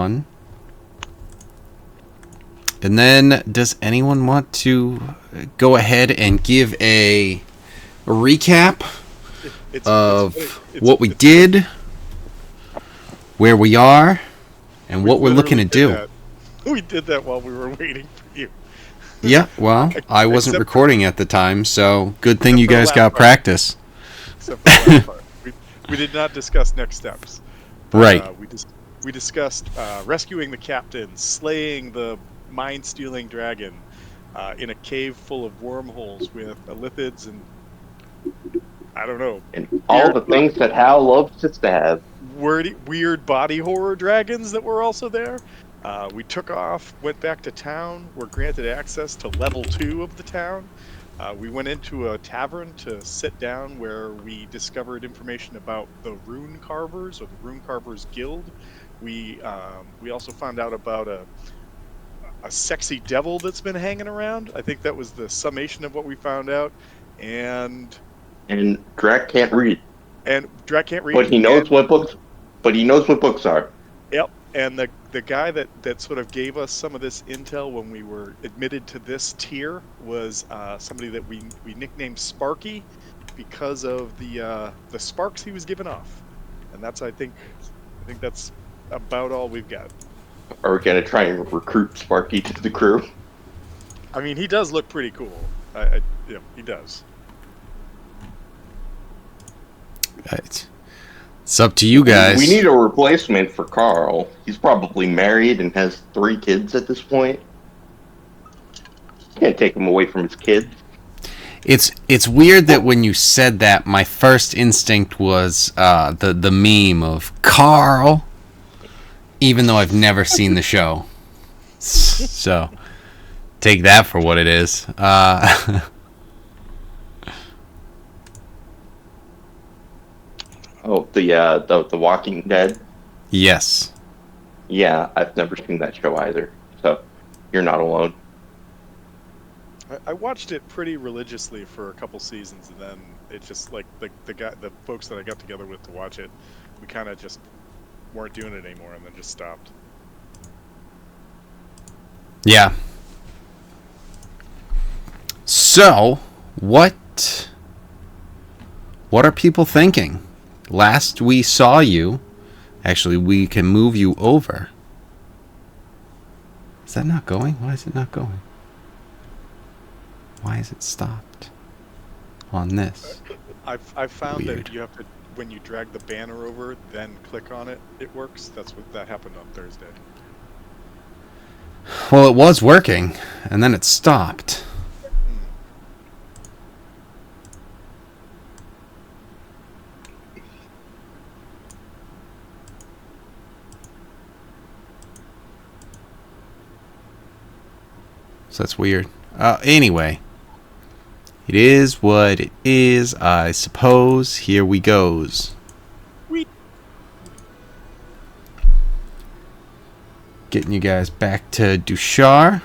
And then, does anyone want to go ahead and give a recap of what we did, where we are, and what we're looking to do? We did that while we were waiting for you. Yeah, well, I wasn't recording at the time, so good thing you guys got practice. Except for the last part. We did not discuss next steps. But, right. We discussed rescuing the captain, slaying the mind-stealing dragon in a cave full of wormholes with lithids and I don't know. And all the things that Hal loves to stab. Weird body horror dragons that were also there. We took off, went back to town, were granted access to level 2 of the town. We went into a tavern to sit down where we discovered information about the Rune Carvers, or the Rune Carvers Guild. We also found out about a sexy devil that's been hanging around. I think that was the summation of what we found out. And Drac can't read. But he knows what books. But he knows what books are. Yep. And the guy that sort of gave us some of this intel when we were admitted to this tier was somebody that we nicknamed Sparky because of the sparks he was giving off. And that's I think that's about all we've got. Are we gonna try and recruit Sparky to the crew? I mean, he does look pretty cool. Yeah, he does. Right. It's up to you guys. We need a replacement for Carl. He's probably married and has 3 kids at this point. Can't take him away from his kids. It's weird that when you said that, my first instinct was the meme of Carl, even though I've never seen the show. So take that for what it is. Oh, the Walking Dead? Yes. Yeah, I've never seen that show either, so you're not alone. I watched it pretty religiously for a couple seasons, and then it just, like, the folks that I got together with to watch it, we kind of just weren't doing it anymore, and then just stopped. Yeah. So, what are people thinking? Last we saw you, actually, we can move you over. Is that not going? Why is it not going? Why is it stopped on this? I've found Weird. that you have to, when you drag the banner over, then click on it, it works. That happened on Thursday. Well, it was working, and then it stopped. So that's weird. Anyway. It is what it is, I suppose. Here we goes. Getting you guys back to Dushar.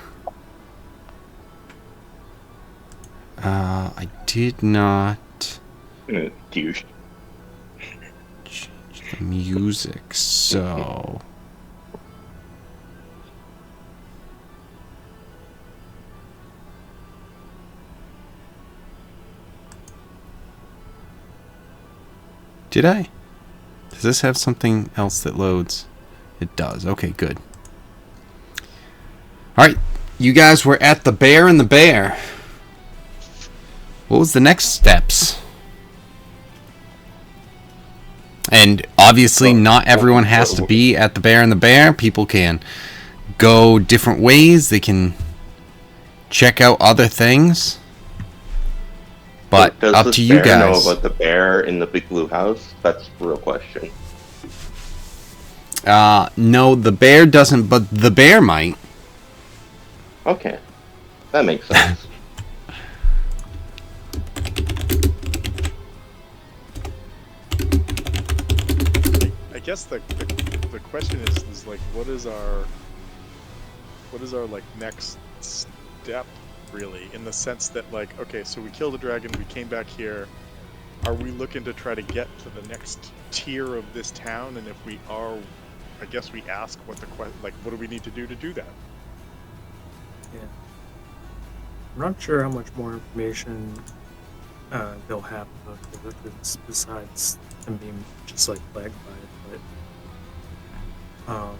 I did not Douche. change the music, so... Did I? Does this have something else that loads? It does. Okay, good. Alright, you guys were at the Bear and the Bear. What was the next steps? And obviously not everyone has to be at the Bear and the Bear. People can go different ways. They can check out other things. But up to you guys. Does the bear know about the bear in the big blue house? That's the real question. No, the bear doesn't, but the bear might. Okay. That makes sense. I guess the question is like, what is our like next step? Really, in the sense that, like, okay, so we killed a dragon, we came back here. Are we looking to try to get to the next tier of this town? And if we are, I guess we ask what what do we need to do that? Yeah. I'm not sure how much more information they'll have about the liquids besides them being just like plagued by it, but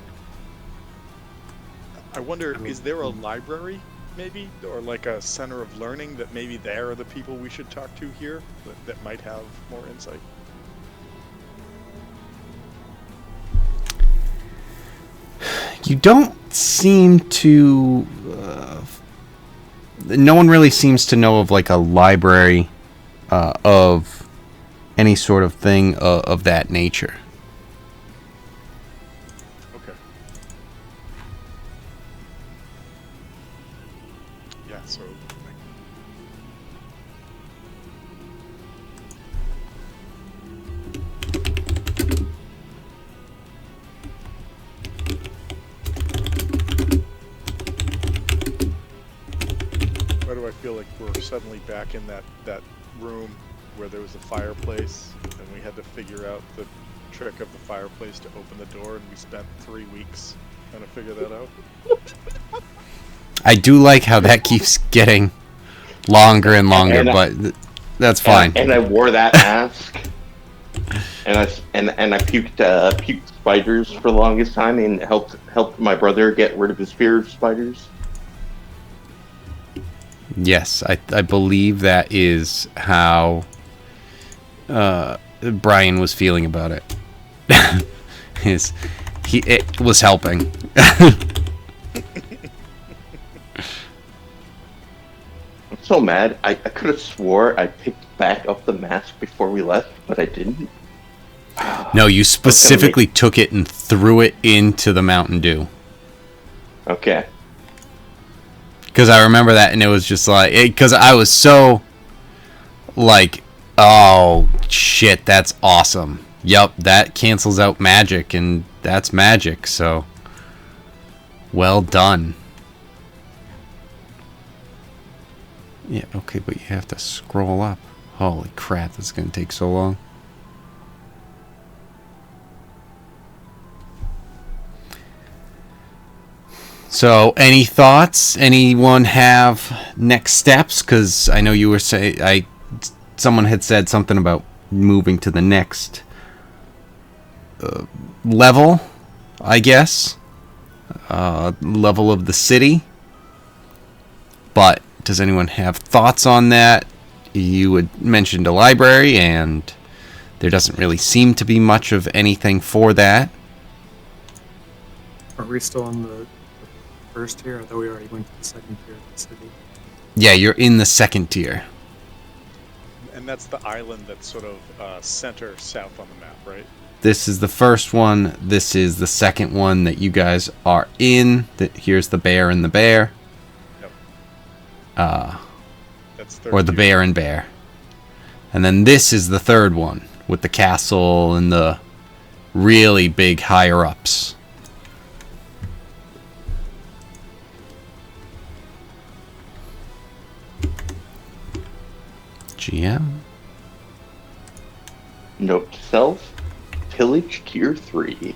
I wonder, I mean, is there a library, maybe, or like a center of learning that maybe they are the people we should talk to here that might have more insight? You don't seem to. No one really seems to know of like a library of any sort of thing of that nature. Okay. Yeah, so why do I feel like we're suddenly back in that room where there was a fireplace and we had to figure out the trick of the fireplace to open the door, and we spent 3 weeks trying to figure that out? I do like how that keeps getting longer and longer, but that's fine. And I wore that mask, and I puked spiders for the longest time, and helped my brother get rid of his fear of spiders. Yes, I believe that is how Brian was feeling about it. It was helping. I'm so mad. I could have swore I picked back up the mask before we left, but I didn't. No, you specifically took it and threw it into the Mountain Dew. Okay. Because I remember that, and it was just like... Because I was so... Like, oh, shit, that's awesome. Yup, that cancels out magic, and that's magic, so... Well done. Yeah, okay, but you have to scroll up. Holy crap, this is going to take so long. So, any thoughts? Anyone have next steps? Because I know you were saying... Someone had said something about moving to the next level, I guess. Level of the city. But does anyone have thoughts on that? You had mentioned a library, and there doesn't really seem to be much of anything for that. are we still on the first tier? I thought we already went to the second tier of the city. Yeah, you're in the second tier. And that's the island that's sort of center south on the map, right? This is the first one. This is the second one that you guys are in. Here's the bear and the bear. Yep. That's Or the bear and bear. And then this is the third one with the castle and the really big higher ups. GM. Note to self: pillage tier 3.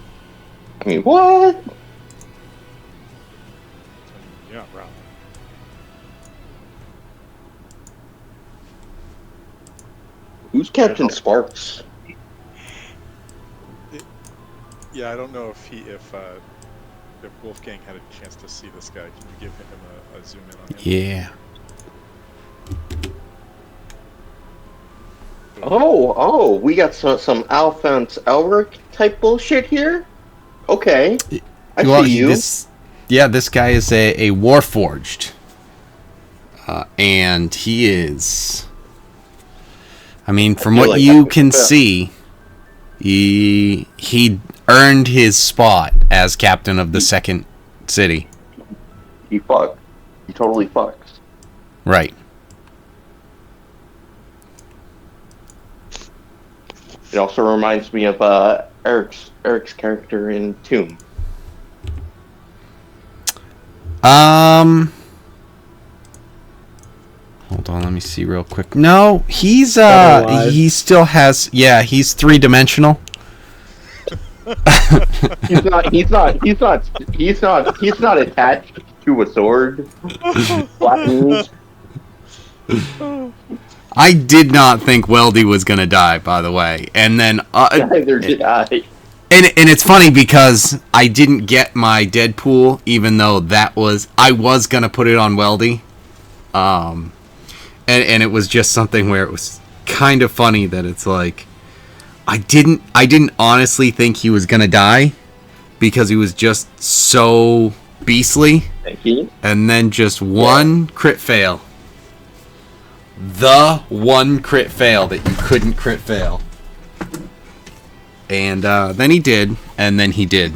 I mean, what? Yeah, right. Who's Captain Sparks? Yeah, I don't know if Wolfgang had a chance to see this guy. Can you give him a zoom in on him? Yeah. Oh, we got some Alphonse Elric type bullshit here? Okay. I see you. This guy is a Warforged. And he is... I mean, from what like you can see, he earned his spot as captain of the second city. He fucked. He totally fucks. Right. It also reminds me of Eric's character in Tomb. Hold on, let me see real quick. No, he still has, he's 3-dimensional. He's not. He's not. He's not. He's not. He's not attached to a sword. Flapping. I did not think Weldy was gonna die, by the way. And then, Neither did I. and it's funny because I didn't get my Deadpool, even though I was gonna put it on Weldy. And it was just something where it was kind of funny that it's like, I didn't honestly think he was gonna die because he was just so beastly. Thank you. And then just one crit fail. The one crit fail that you couldn't crit fail. And then he did, and then he did.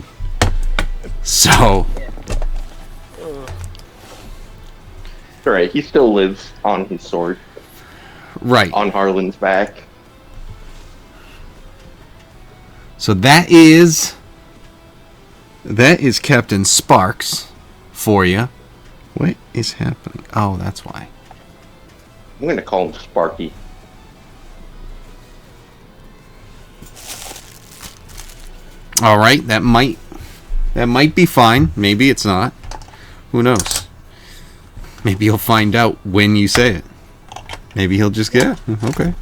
So. Alright, he still lives on his sword. Right. On Harlan's back. So that is Captain Sparks for you. What is happening? Oh, that's why. I'm gonna call him Sparky. All right, that might be fine. Maybe it's not. Who knows? Maybe you'll find out when you say it. Maybe he'll just get okay.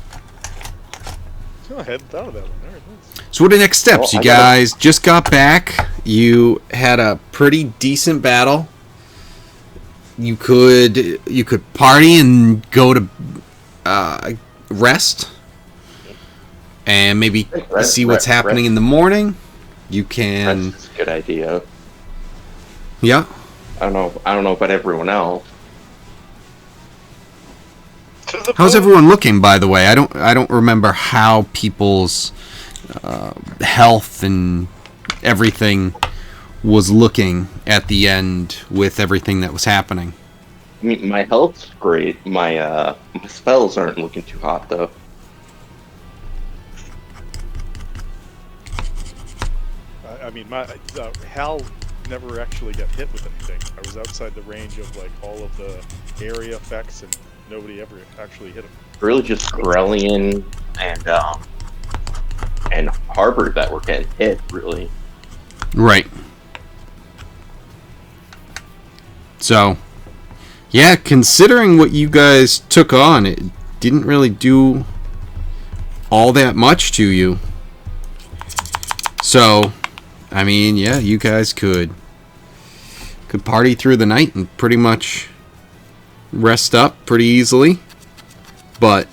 Oh, I hadn't thought of that one. All right, nice. So what are the next steps? Well, You guys just got back. You had a pretty decent battle. You could party and go to rest, and maybe see what's happening in the morning. You can. That's a good idea. Yeah. I don't know about everyone else. How's everyone looking, by the way? I don't remember how people's health and everything was looking at the end with everything that was happening. I mean, my health's great. My spells aren't looking too hot though. I mean, my Hal never actually got hit with anything. I was outside the range of like all of the area effects, and nobody ever actually hit him. Really, just Grellian and Harbor that were getting hit. Really. Right. So, yeah, considering what you guys took on, it didn't really do all that much to you. So, I mean, yeah, you guys could party through the night and pretty much rest up pretty easily. But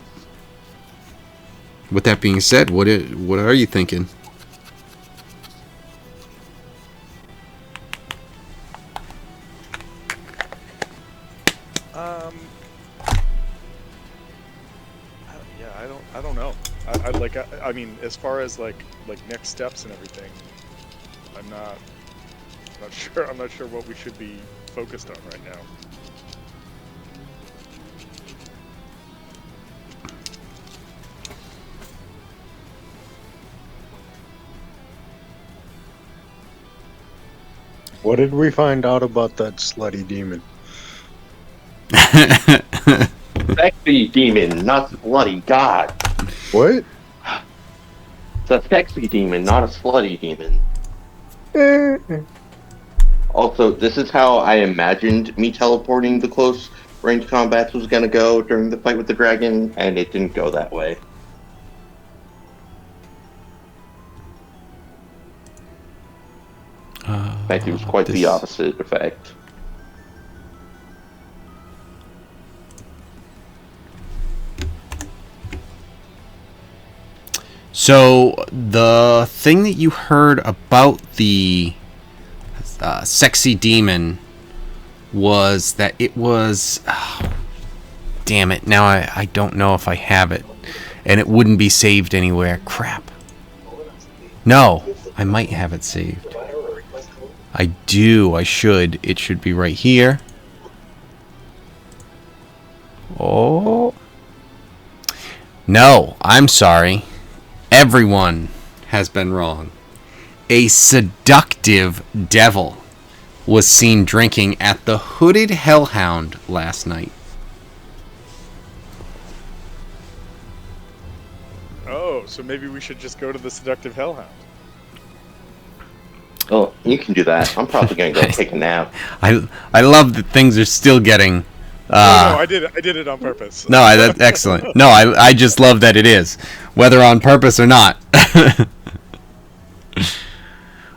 with that being said, what are you thinking? I don't know. I mean, as far as like next steps and everything, I'm not sure. I'm not sure what we should be focused on right now. What did we find out about that slutty demon? Sexy demon, not slutty. God. What? It's a sexy demon, not a slutty demon. Also, this is how I imagined me teleporting the close range combats was gonna go during the fight with the dragon, and it didn't go that way. In fact, it was quite the opposite effect. So, the thing that you heard about the sexy demon was that it was... Oh, damn it, now I don't know if I have it. And it wouldn't be saved anywhere. Crap. No, I might have it saved. I do, I should. It should be right here. Oh. No, I'm sorry. Everyone has been wrong. A seductive devil was seen drinking at the Hooded Hellhound last night. Oh, so maybe we should just go to the seductive hellhound. Oh, you can do that. I'm probably gonna go take a nap. I love that things are still getting. No, I did it. I did it on purpose. No, that's excellent. No, I just love that it is, whether on purpose or not.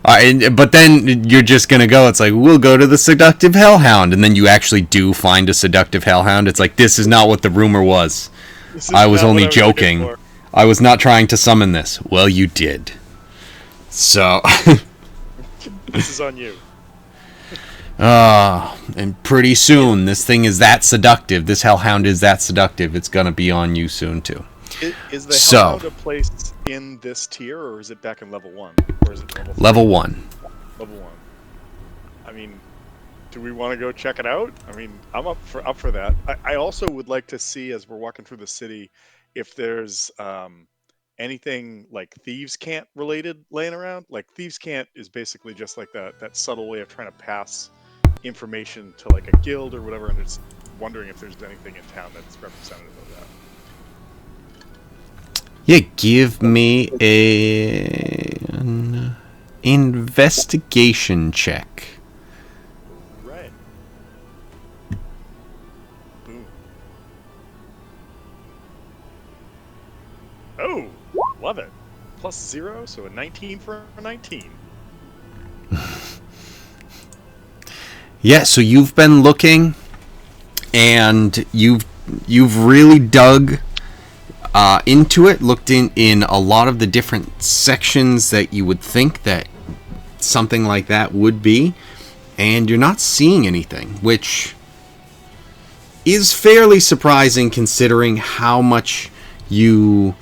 But then you're just gonna go. It's like, we'll go to the seductive hellhound, and then you actually do find a seductive hellhound. It's like, this is not what the rumor was. I was only joking. I was not trying to summon this. Well, you did. So. This is on you. And pretty soon, this thing is that seductive. This hellhound is that seductive. It's gonna be on you soon too. Is the hellhound a place in this tier, or is it back in level 1? Or is it level 1? Level 1. I mean, do we want to go check it out? I mean, I'm up for that. I also would like to see, as we're walking through the city, if there's anything like Thieves' Cant related laying around. Like, Thieves' Cant is basically just like that subtle way of trying to pass information to like a guild or whatever, and it's wondering if there's anything in town that's representative of that. Yeah, give me an investigation check. Right. Boom. Oh, love it. +0, so a 19 for a 19. Yeah, so you've been looking, and you've really dug into it, looked in a lot of the different sections that you would think that something like that would be, and you're not seeing anything, which is fairly surprising considering how much you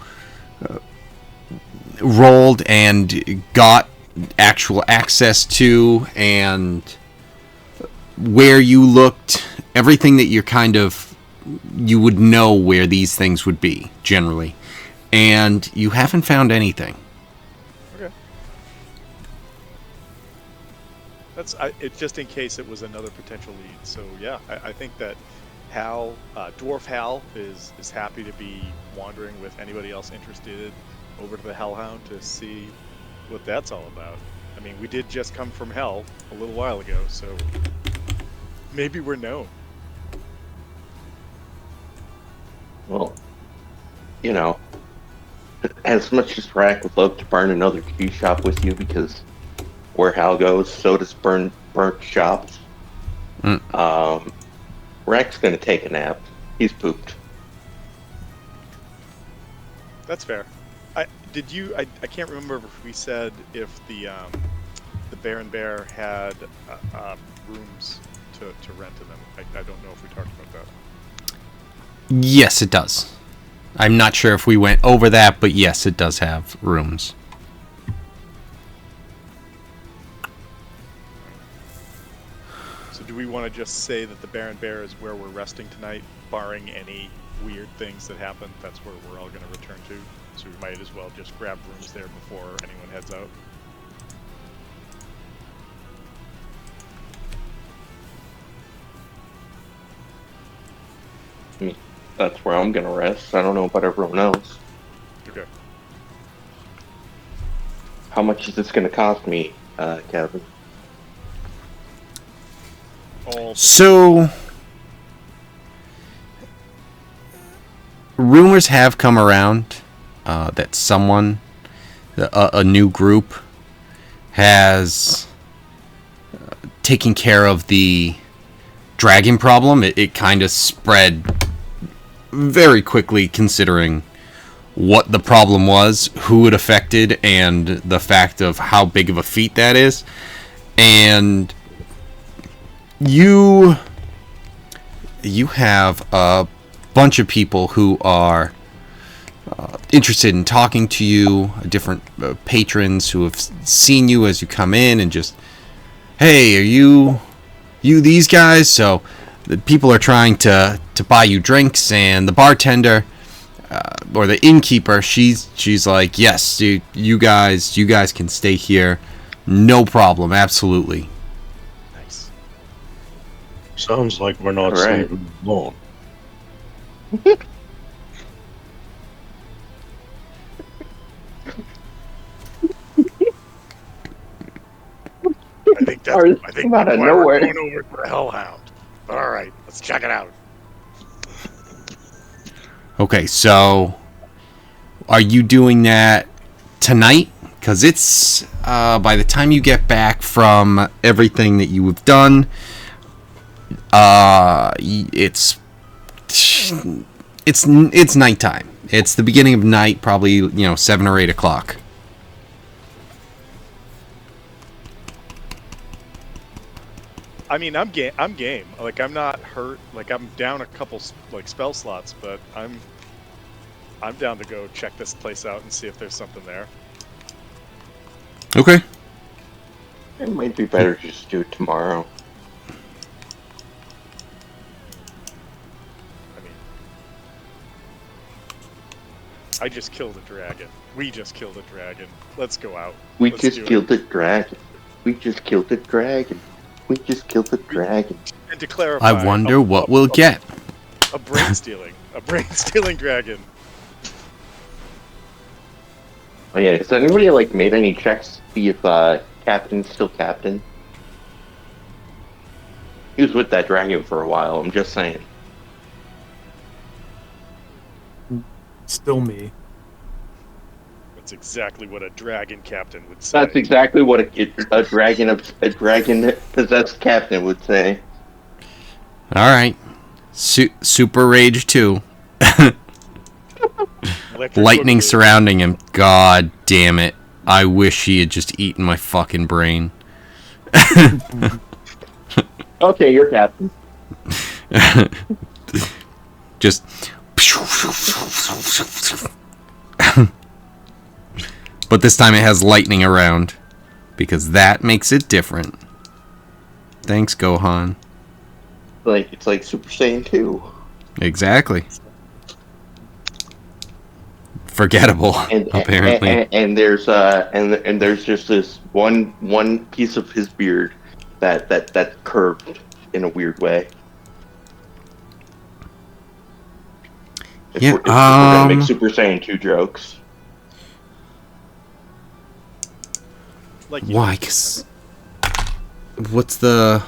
rolled and got actual access to, and where you looked, everything that you're kind of, you would know where these things would be, generally. And you haven't found anything. Okay. It's just in case it was another potential lead. So yeah, I think that Hal, Dwarf Hal, is happy to be wandering with anybody else interested over to the Hellhound to see what that's all about. I mean, we did just come from Hell a little while ago, so maybe we're known. Well, you know, as much as Rack would love to burn another tea shop with you, because where Hal goes, so does burnt shops. Rack's gonna take a nap. He's pooped. That's fair. I can't remember if we said if the Bear and Bear had rooms to rent to them. I don't know if we talked about that. Yes, it does. I'm not sure if we went over that, but yes, it does have rooms. So do we want to just say that the Bear and Bear is where we're resting tonight, barring any weird things that happen? That's where we're all going to return to. So we might as well just grab rooms there before anyone heads out. That's where I'm gonna rest. I don't know about everyone else. Okay. How much is this gonna cost me, Kevin? So, rumors have come around that someone, a new group, has taken care of the dragon problem. It kind of spread very quickly considering what the problem was, who it affected, and the fact of how big of a feat that is. And you have a bunch of people who are interested in talking to you, different patrons who have seen you as you come in and just, hey, are you these guys? So the people are trying to buy you drinks, and the bartender or the innkeeper, she's like, yes, you guys can stay here, no problem, absolutely. Nice. Sounds like we're not Right. sleeping alone. stars I come out that's of why we're nowhere. going over to the Hellhound. All right, let's check it out. Okay, so are you doing that tonight? Because it's by the time you get back from everything that you have done, it's nighttime. It's the beginning of night, probably 7 or 8 o'clock. I mean, I'm game. I'm game. Like, I'm not hurt. Like, I'm down a couple like spell slots, but I'm down to go check this place out and see if there's something there. Okay. It might be better to just do it tomorrow. I mean, I just killed a dragon. We just killed a dragon. Let's go out. We Let's just do killed the dragon. We just killed the dragon. We just killed the dragon. And to clarify, I wonder what we'll get. A brain stealing dragon. Oh yeah, has anybody like made any checks to see if Captain's still Captain? He was with that dragon for a while, I'm just saying. Still me. That's exactly what a dragon captain would say. That's exactly what a dragon possessed captain would say. Alright. Super Rage 2. Electric Lightning Boogaloo. surrounding him. God damn it. I wish he had just eaten my fucking brain. Okay, you're Captain. Just. But this time it has lightning around. Because that makes it different. Thanks, Gohan. It's like Super Saiyan 2. Exactly. Forgettable, apparently. And there's and there's just this one piece of his beard that curved in a weird way. If Yeah, we're gonna make Super Saiyan 2 jokes. Like you Why? 'Cause what's the...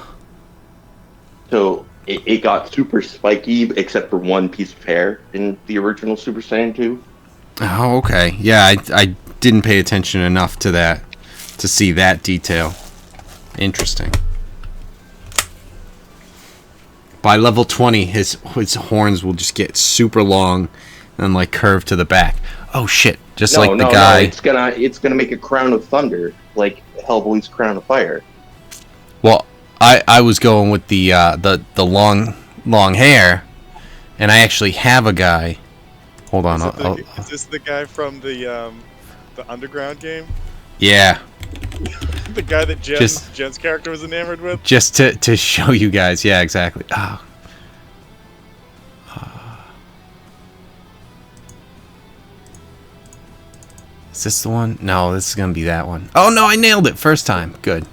So it got super spiky except for one piece of hair in the original Super Saiyan 2. Oh, okay. Yeah, I didn't pay attention enough to that to see that detail. Interesting. By level 20, his horns will just get super long and like curve to the back. Oh shit! Just like the guy. No, it's gonna make a crown of thunder, like Hellboy's crown of fire. Well, I was going with the long hair, and I actually have a guy. Hold on. Is this the guy from the Underground game? Yeah. The guy that Jen's character was enamored with? Just to show you guys. Yeah, exactly. Oh. Is this the one? No, this is going to be that one. Oh, no, I nailed it first time. Good.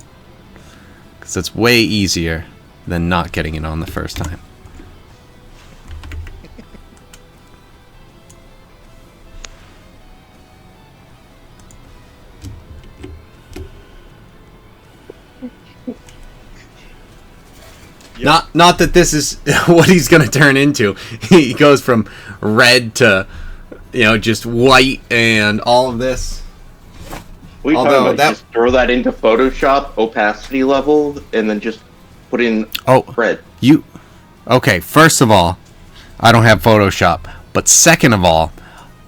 Because it's way easier than not getting it on the first time. Yep. Not that this is what he's going to turn into. He goes from red to, just white and all of this. What are you talking about? Just throw that into Photoshop, opacity level, and then just put in red. Okay, first of all, I don't have Photoshop. But second of all,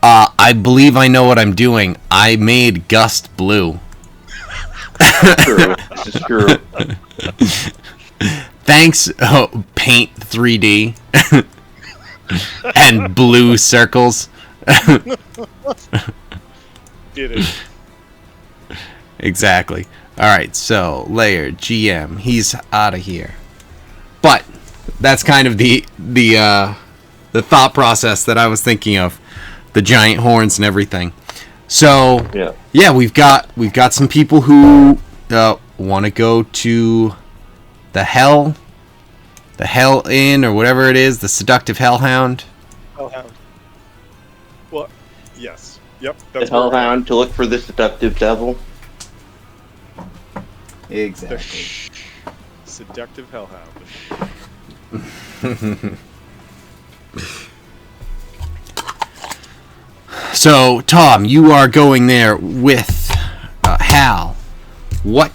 I believe I know what I'm doing. I made Gust blue. True. This is true. Thanks, Paint 3D and blue circles. Did it. Exactly. Alright, so layer GM. He's out of here. But that's kind of the thought process that I was thinking of. The giant horns and everything. So yeah, we've got some people who want to go to the Hell Inn or whatever it is, the Seductive Hellhound. Hellhound. Well, yes. Yep. The That's Hellhound to look for the seductive devil. Exactly. The seductive hellhound. So, Tom, you are going there with Hal. What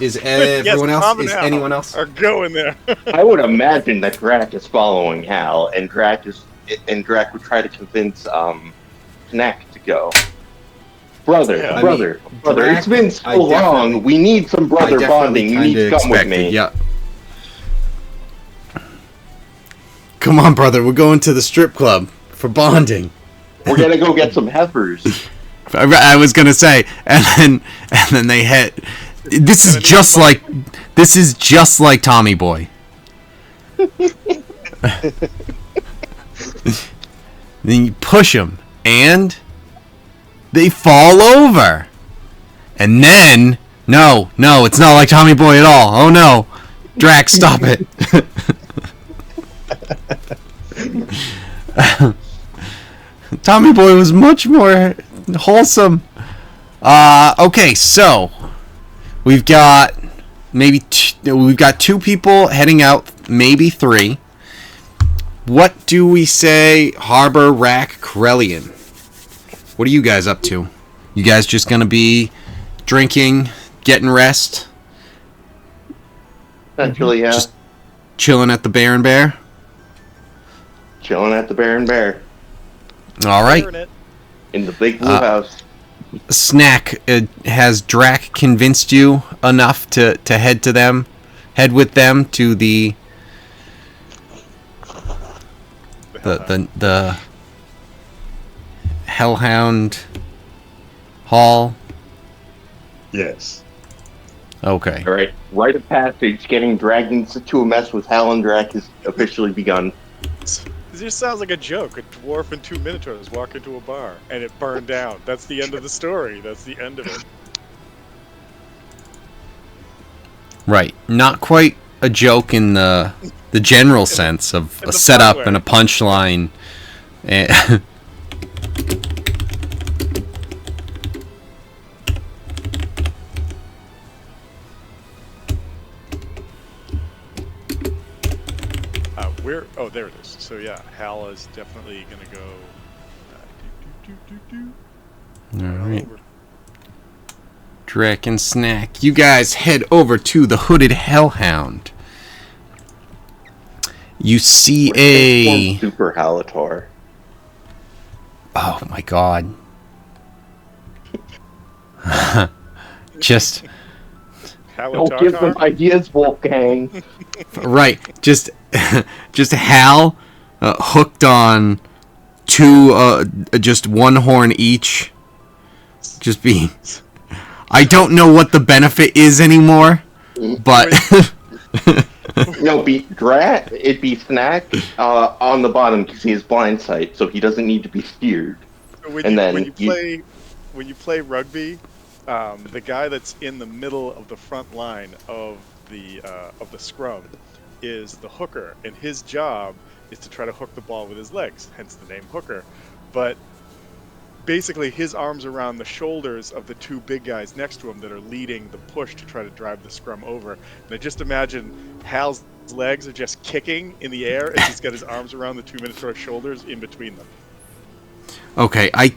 is everyone Yes, else? Tom and Is Hal anyone else? are going there? I would imagine that Drac is following Hal, and Drac would try to convince Snack to go. Brother, Yeah. brother. Drac, It's been so I definitely- long. We need some I brother definitely bonding. You need kinda to come with expected. me. Yeah. Come on, brother. We're going to the strip club for bonding. We're gonna go get some heifers. I was gonna say, and then they hit. This is just like Tommy Boy. Then you push them, and they fall over. And then no, it's not like Tommy Boy at all. Oh no, Drax, stop it. Tommy Boy was much more wholesome. Okay, so we've got two people heading out, maybe three. What do we say, Harbor Rack Krellian? What are you guys up to? You guys just gonna be drinking, getting rest, Essentially, yeah. Just chilling at the Bear and Bear? Chilling at the Bear and Bear All right. Hearing it. in the big blue house. Snack, has Drac convinced you enough to head with them to the Hellhound Hall? Yes. Okay. All right, rite of passage, getting dragged into a mess with Hal and Drac has officially begun. This just sounds like a joke. A dwarf and 2 minotaurs walk into a bar, and it burned down. That's the end of the story. That's the end of it. Right. Not quite a joke in the general sense of in a the setup fun way. and a punchline. Oh, there it is. So yeah, Hal is definitely gonna go. All right. Over. Drac and Snack, you guys head over to the Hooded Hellhound. You see a... Super Halator. Oh my god. Just... Don't give them ideas, Wolfgang. Right. Just Hal hooked on two, just one horn each. Just being... I don't know what the benefit is anymore, but... No, it'd be Snack on the bottom because he has blind sight, so he doesn't need to be steered. When you play rugby, the guy that's in the middle of the front line of the scrum is the hooker, and his job is to try to hook the ball with his legs, hence the name hooker. But basically, his arms around the shoulders of the two big guys next to him that are leading the push to try to drive the scrum over. And I just imagine Hal's legs are just kicking in the air as he's got his arms around the 2 Minotaur shoulders in between them. Okay, I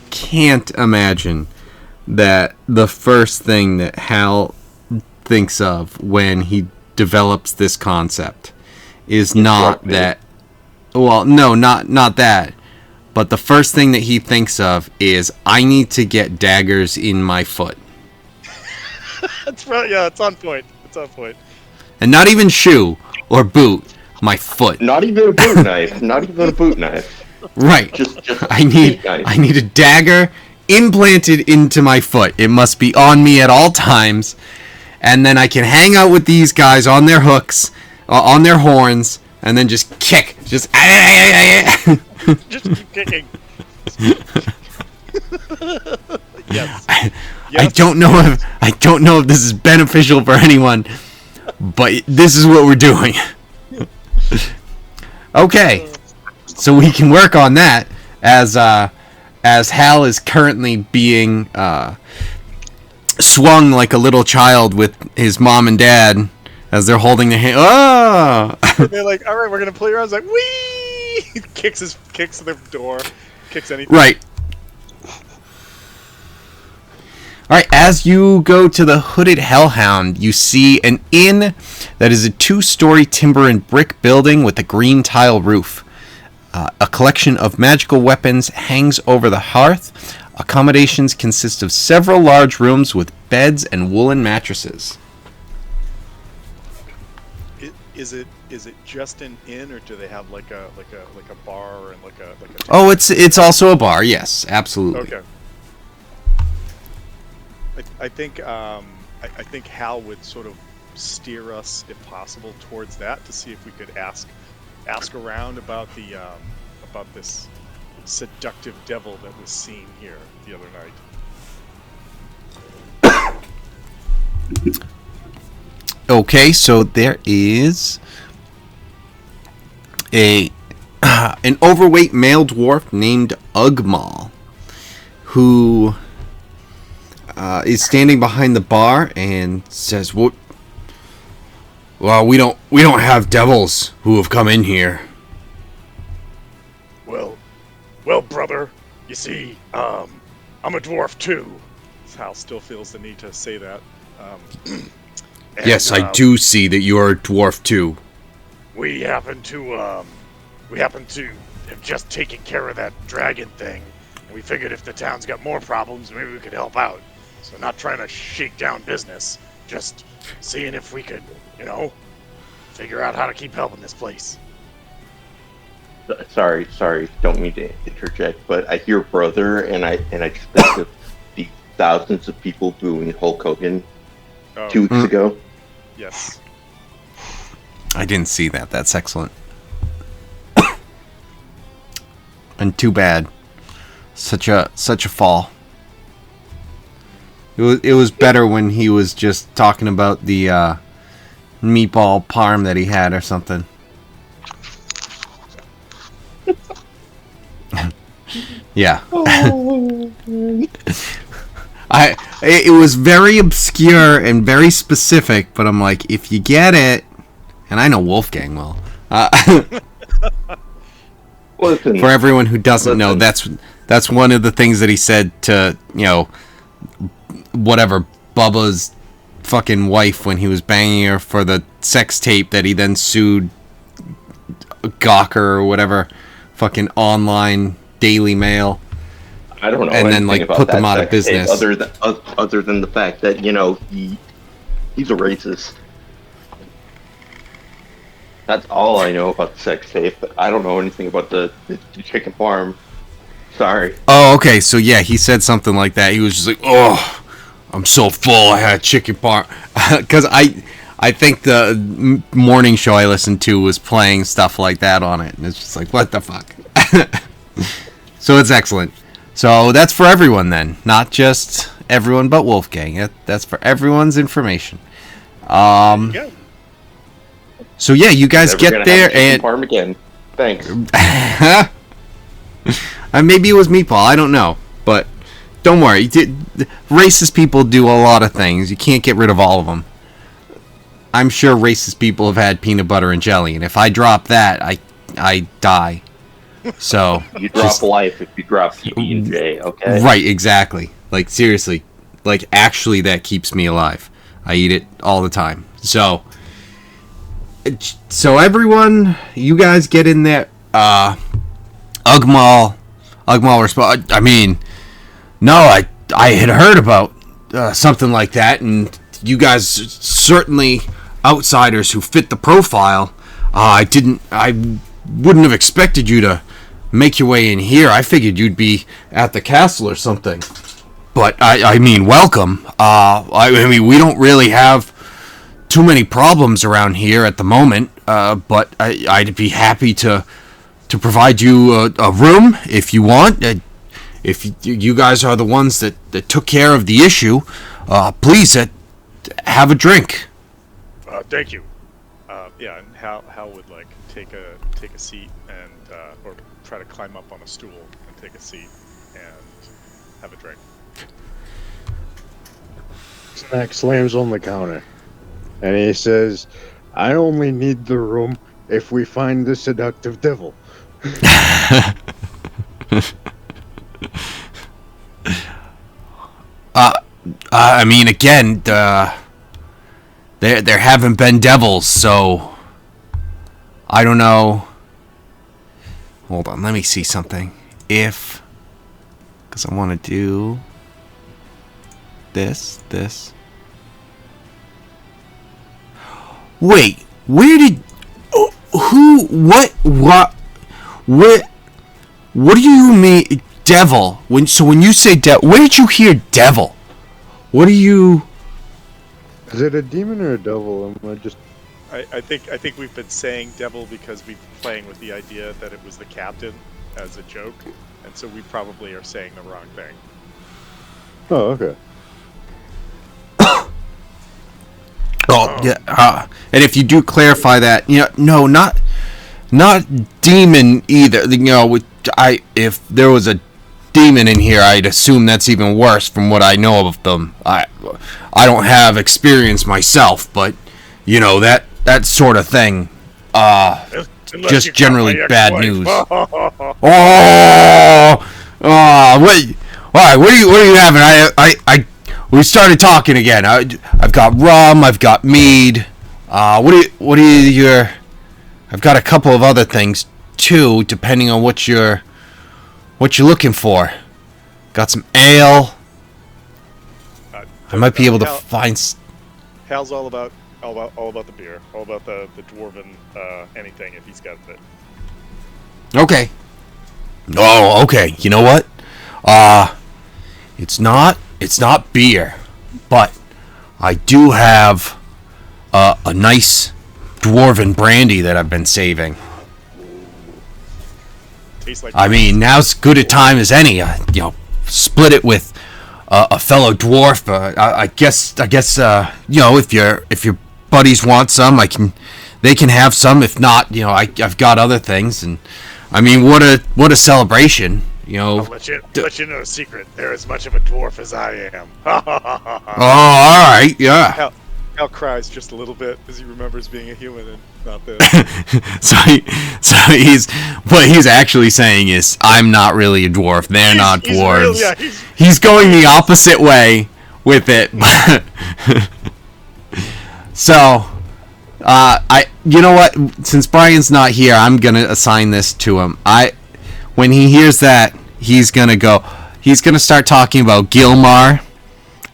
can't imagine that the first thing that Hal thinks of when he develops this concept is not that... Well, no, not that. But the first thing that he thinks of is, I need to get daggers in my foot. That's right, yeah, it's on point. It's on point. And not even shoe or boot, my foot. Not even a boot knife. Not even a boot knife. Right. Just I need a dagger implanted into my foot. It must be on me at all times. And then I can hang out with these guys on their hooks, on their horns, and then just kick. Just Just keep kicking. Yes. I don't know if this is beneficial for anyone, but this is what we're doing. Okay, so we can work on that as Hal is currently being swung like a little child with his mom and dad As they're holding the hand. Oh! They're like, all right, we're gonna play around. I was like, wee! Kicks the door, kicks anything. Right. Alright, as you go to the Hooded Hellhound, you see an inn that is a 2-story timber and brick building with a green tile roof. A collection of magical weapons hangs over the hearth. Accommodations consist of several large rooms with beds and woolen mattresses. Is it just an inn, or do they have like a bar and like a Oh, it's also a bar. Yes, absolutely. Okay. I think Hal would sort of steer us, if possible, towards that to see if we could ask around about this seductive devil that was seen here the other night. Okay, so there is an overweight male dwarf named Ugmal who is standing behind the bar and says, "What? Well, we don't have devils who have come in here." Well, brother, you see, I'm a dwarf too. Hal still feels the need to say that. Yes, I do see that you are a dwarf too. We happen to have just taken care of that dragon thing, and we figured if the town's got more problems, maybe we could help out. So not trying to shake down business, just seeing if we could, figure out how to keep helping this place. Sorry, don't mean to interject, but I hear brother, and I just think of the thousands of people booing Hulk Hogan 2 weeks ago. Yes. I didn't see that. That's excellent. And too bad. Such a fall. It was better when he was just talking about the meatball parm that he had or something. Yeah. It was very obscure and very specific, but I'm like, if you get it, and I know Wolfgang will. Listen, for everyone who doesn't know, that's one of the things that he said to, whatever, Bubba's fucking wife when he was banging her for the sex tape that he then sued Gawker or whatever, fucking online Daily Mail. I don't know, and then like about put them out of business. Other than the fact that he's a racist. That's all I know about the sex tape. I don't know anything about the chicken farm. Sorry. Oh, okay. So yeah, he said something like that. He was just like, "Oh, I'm so full. I had chicken farm," because I think the morning show I listened to was playing stuff like that on it, and it's just like, what the fuck. So it's excellent. So that's for everyone then, not just everyone but Wolfgang. That's for everyone's information. So yeah, you guys get there and farm again. Thanks. Maybe it was meatball. I don't know, but don't worry. Racist people do a lot of things. You can't get rid of all of them. I'm sure racist people have had peanut butter and jelly, and if I drop that, I die. So you drop life if you drop PB&J, okay? Right, exactly. Like seriously, like actually, that keeps me alive. I eat it all the time. So everyone, you guys get in there. Ugmal responds. I mean, no, I had heard about something like that, and you guys certainly outsiders who fit the profile. I wouldn't have expected you to make your way in here. I figured you'd be at the castle or something. But I mean, welcome. I mean, we don't really have too many problems around here at the moment. But I'd be happy to provide you a room if you want. If you guys are the ones that took care of the issue, please have a drink. Thank you. Yeah, and Hal would like take a seat and or try to climb up on a stool and take a seat and have a drink. Snack slams on the counter. And he says, I only need the room if we find the seductive devil. I mean, again, there haven't been devils, so I don't know. Hold on, let me see something. Because I want to do this. Wait, where did who what do you mean devil? When you say devil, where did you hear devil? What do you? Is it a demon or a devil? Am I just... I think we've been saying devil because we've been playing with the idea that it was the captain as a joke, and so we probably are saying the wrong thing. Oh, okay. Oh, yeah. And if you do clarify that, no, not demon either. If there was a demon in here, I'd assume that's even worse from what I know of them. I don't have experience myself, but that sort of thing. Just generally bad news. Wait. All right, what are you having? We started talking again. I've got rum. I've got mead. What are your? I've got a couple of other things too, depending on what you're looking for. Got some ale. I might be able to find. Hal's all about the beer, all about the dwarven anything if he's got it. Okay. Oh, okay. You know what? It's not beer, but I do have a nice dwarven brandy that I've been saving. Tastes like. I mean, now's as good a time as any. Split it with a fellow dwarf. I guess. If your buddies want some, they can have some. If not, I've got other things, and I mean, what a celebration. I'll let you know a secret. They're as much of a dwarf as I am. Oh, all right, yeah. Hal cries just a little bit as he remembers being a human and not this. What he's actually saying is, I'm not really a dwarf. They're not dwarves. He's going the opposite way with it. So, you know what? Since Brian's not here, I'm gonna assign this to him. When he hears that, he's gonna start talking about Gilmar,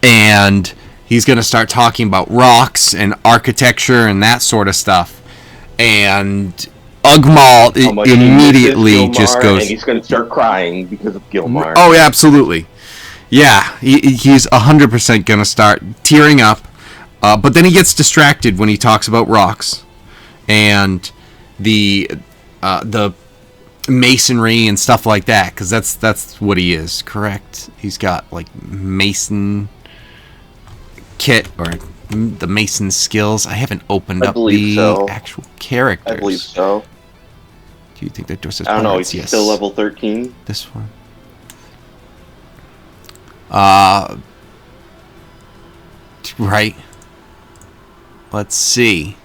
and he's gonna start talking about rocks and architecture and that sort of stuff. And Ugmal immediately just goes. And he's gonna start crying because of Gilmar. Oh, yeah, absolutely. Yeah, he's 100% gonna start tearing up. But then he gets distracted when he talks about rocks and the masonry and stuff like that, because that's what he is, correct? He's got like mason kit or the mason skills. I haven't opened up the actual characters. I believe so. Do you think that Dorset's I don't know, he's yes. still level 13? This one. Right. Let's see.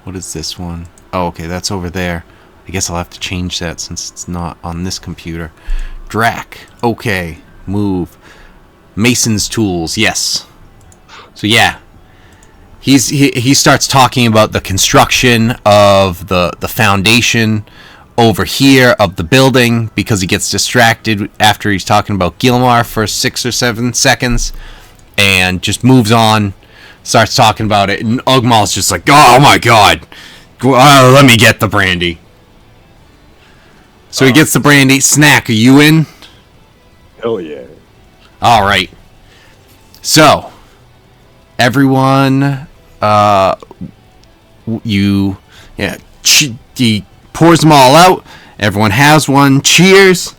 What is this one? Oh, okay, that's over there. I guess I'll have to change that since it's not on this computer. Drac. Okay. Move. Mason's tools. Yes. So yeah. He starts talking about the construction of the foundation over here of the building because he gets distracted after he's talking about Gilmar for 6 or 7 seconds and just moves on, starts talking about it, and Ugmal's just like, oh my god, let me get the brandy. So he gets the brandy. Snack, are you in? Hell yeah. Alright. So, everyone, he pours them all out. Everyone has one. Cheers.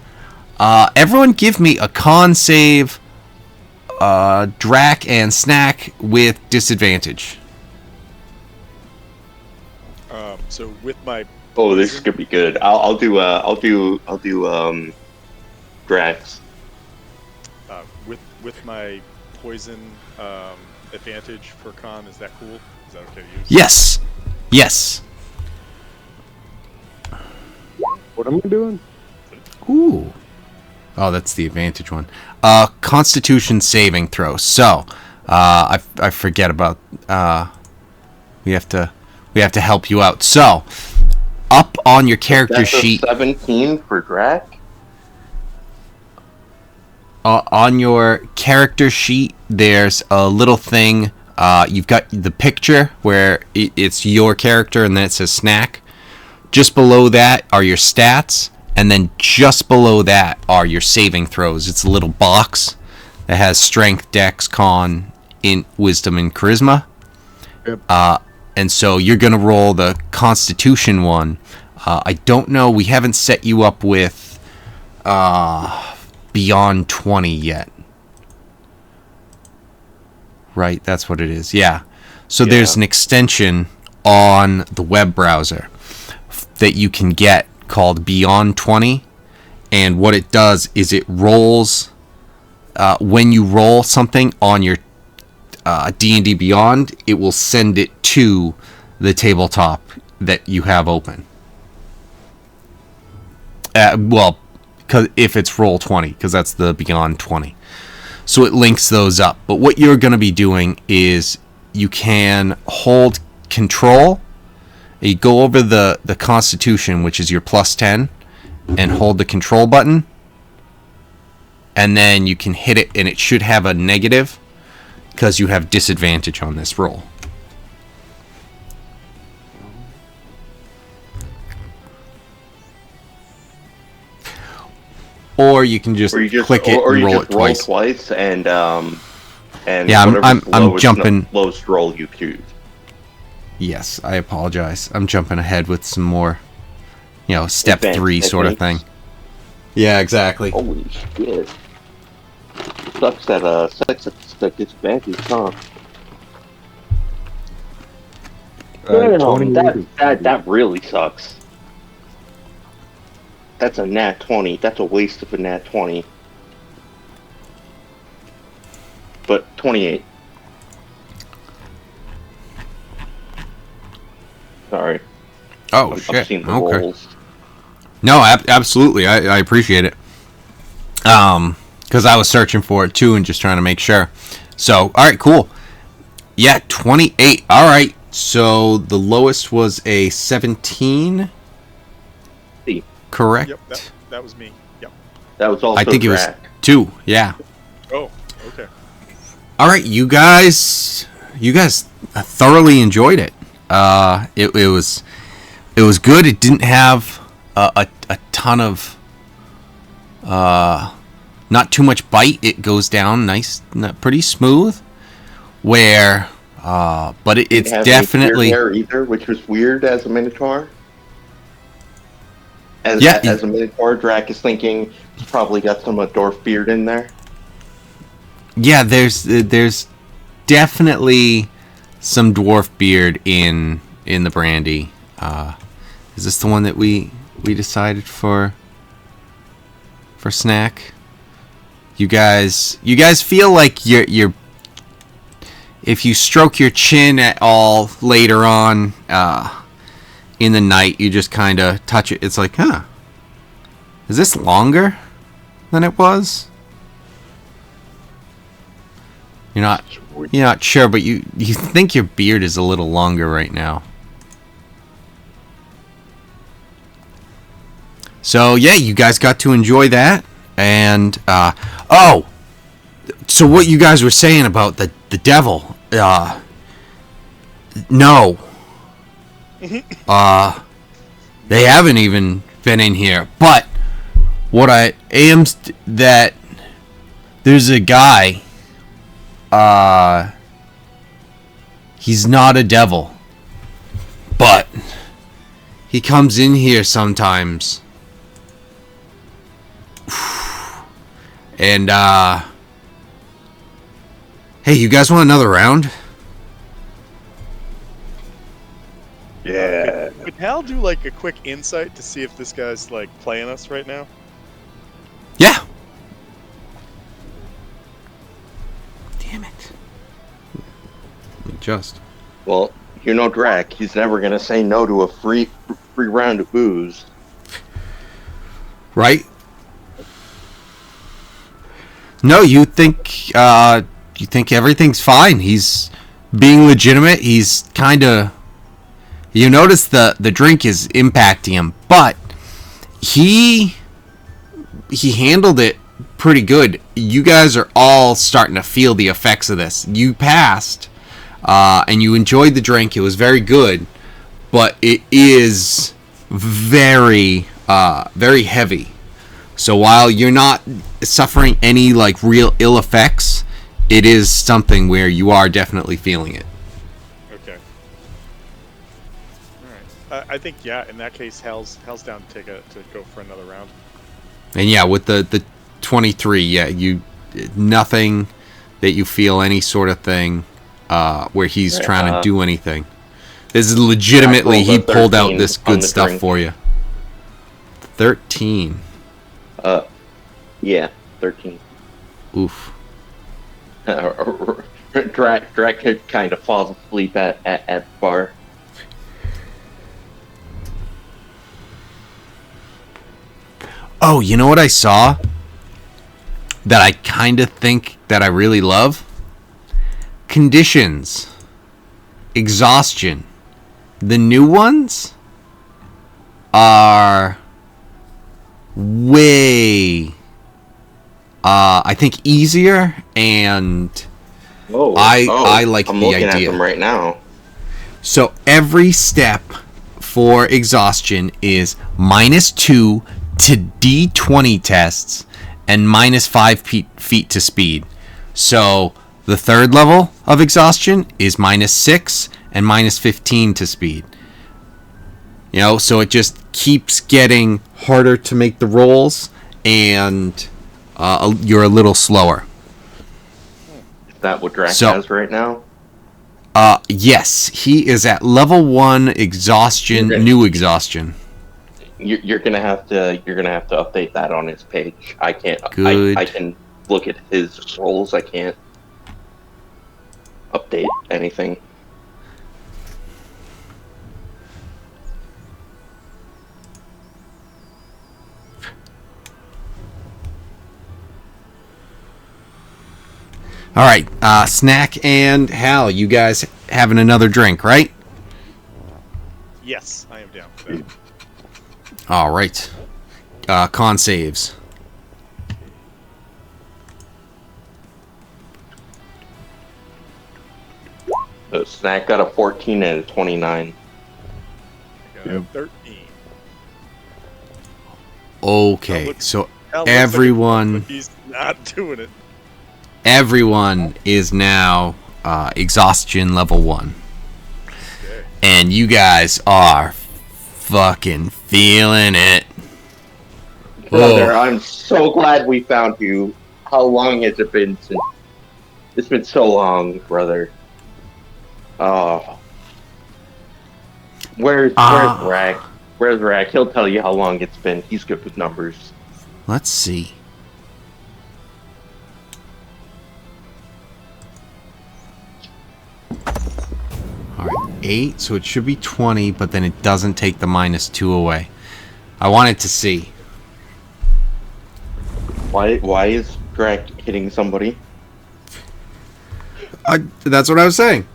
Everyone give me a con save, Drac and Snack with disadvantage. So with my Oh, this is gonna be good. I'll do Drax. with my poison advantage for con, is that cool? Is that okay to use? Yes. Yes. What am I doing? Ooh. Oh, that's the advantage one. Constitution saving throw. So, I forget about. We have to help you out. So, up on your character That's sheet. a 17 for Drac. On your character sheet, there's a little thing. You've got the picture where it's your character, and then it says snack. Just below that are your stats, and then just below that are your saving throws. It's a little box that has strength, dex, con, wisdom, and charisma. Yep. And so you're going to roll the Constitution one. I don't know. We haven't set you up with beyond 20 yet. Right, that's what it is. Yeah. So there's an extension on the web browser that you can get called Beyond 20. And what it does is it rolls, when you roll something on your D&D Beyond, it will send it to the tabletop that you have open. Well, cause if it's roll 20, because that's the Beyond 20. So it links those up. But what you're going to be doing is you can hold control. You go over the Constitution, which is your plus 10, and hold the control button. And then you can hit it, and it should have a negative because you have disadvantage on this roll. Or you can just click it and roll it twice. And yeah, I'm jumping. Lowest roll you choose. Yes, I apologize. I'm jumping ahead with some more, step Advanced 3 sort of thing. techniques. Yeah, exactly. Holy shit! Sucks that sex at disadvantage, huh? Damn, that really sucks. That's a nat 20. That's a waste of a nat 20. But 28. Sorry. Oh, I've shit. seen the Okay. rolls. No, absolutely. I appreciate it. Because I was searching for it too and just trying to make sure. So, all right, cool. Yeah, 28. All right. So the lowest was a 17. See. Correct. Yep, that was me. Yep. That was also I think it was Drac. 2. Yeah. Oh, okay. All right, you guys thoroughly enjoyed it. It was good. It didn't have a ton of not too much bite. It goes down nice, pretty smooth. But it's Didn't have definitely any clear hair either, which was weird as a Minotaur. As a Minotaur, Drac is thinking he's probably got some dwarf beard in there. yeah. There's definitely some dwarf beard in the brandy. Is this the one that we decided for snack? You guys feel like you're if you stroke your chin at all later on in the night, you just kind of touch it. It's like, is this longer than it was? You're not sure, but you think your beard is a little longer right now. So yeah, you guys got to enjoy that, and so what you guys were saying about the devil? No, they haven't even been in here. But what I am that there's a guy. He's not a devil, but he comes in here sometimes. And hey, you guys want another round? Yeah. Would Hal do like a quick insight to see if this guy's like playing us right now? Yeah. Damn it. Let me just. Well, you know Drac, he's never gonna say no to a free round of booze. Right? No, you think everything's fine. He's being legitimate. He's kind of, you notice the drink is impacting him, but he handled it pretty good. You guys are all starting to feel the effects of this. You passed, and you enjoyed the drink. It was very good, but it is very, very heavy. So while you're not suffering any like real ill effects, it is something where you are definitely feeling it. Okay. All right. I think in that case, Hal's down to go for another round. And yeah, with the 23, you nothing that you feel any sort of thing where he's trying to do anything. This is legitimately he pulled out this good stuff drink for you. 13. Yeah, 13. Oof. Drac kind of falls asleep at the bar. Oh, you know what I saw that I kind of think that I really love? Conditions. Exhaustion. The new ones are way I think easier, and I like I'm the looking idea at them right now. So every step for exhaustion is -2 to D20 tests and -5 feet to speed. So the third level of exhaustion is -6 and -15 to speed. You know, so it just keeps getting harder to make the rolls, and you're a little slower. Is that what Drac has right now? Yes, he is at level 1 exhaustion, new exhaustion. You're gonna have to update that on his page. I can't. Good. I can look at his rolls. I can't update anything. All right, Snack and Hal, you guys having another drink, right? Yes, I am down for that. All right. Con saves. So Snack got a 14 and a 29. I got a 13. Okay, so Hal looks everyone... like he's not doing it. Everyone is now exhaustion level 1. Okay. And you guys are fucking feeling it. Brother, I'm so glad we found you. How long has it been since... It's been so long, brother. Oh. Where's Rack? Where's Rack? He'll tell you how long it's been. He's good with numbers. Let's see. Alright, 8, so it should be 20, but then it doesn't take the -2 away. I wanted to see. Why is Drac hitting somebody? That's what I was saying.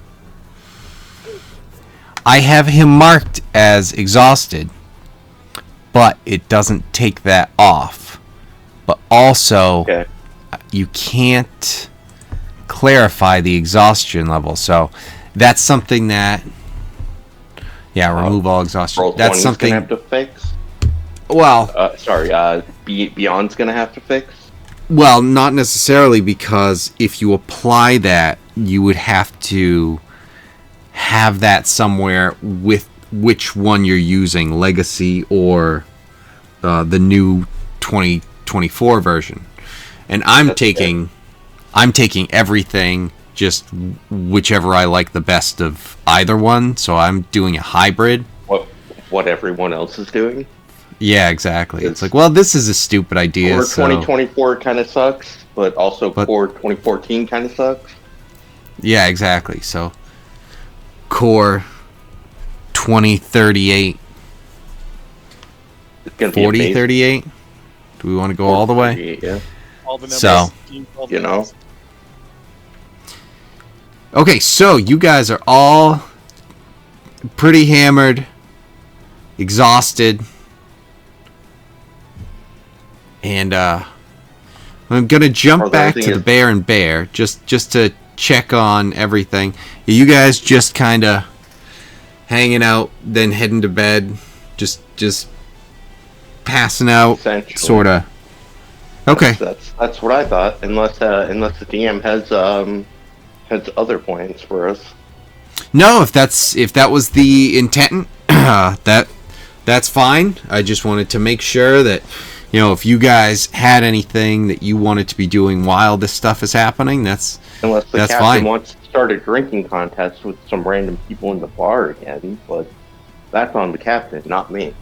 I have him marked as exhausted, but it doesn't take that off. But also, you can't clarify the exhaustion level, so that's something that... Yeah, remove all exhaustion. That's something... Gonna have to fix? Well... Beyond's gonna have to fix? Well, not necessarily, because if you apply that, you would have to have that somewhere with which one you're using, Legacy or the new 2024 version. And I'm taking everything, just whichever I like the best of either one. So I'm doing a hybrid. What everyone else is doing? Yeah, exactly. It's like, well, this is a stupid idea. Core 2024 kind of sucks, but also Core 2014 kind of sucks. Yeah, exactly. So core 2038, It's gonna be 40, amazing. 38. Do we want to go all the way? Yeah. All the numbers. So, all the you know. numbers. Okay, so you guys are all pretty hammered, exhausted, and I'm gonna jump back to the Bear and Bear just to check on everything. You guys just kind of hanging out, then heading to bed, just passing out, Essentially. sort of. Okay. That's what I thought. Unless the DM has other plans for us. No, if that was the intent, that's fine. I just wanted to make sure that, you know, if you guys had anything that you wanted to be doing while this stuff is happening, that's Captain fine. wants to start a drinking contest with some random people in the bar again, but that's on the captain, not me.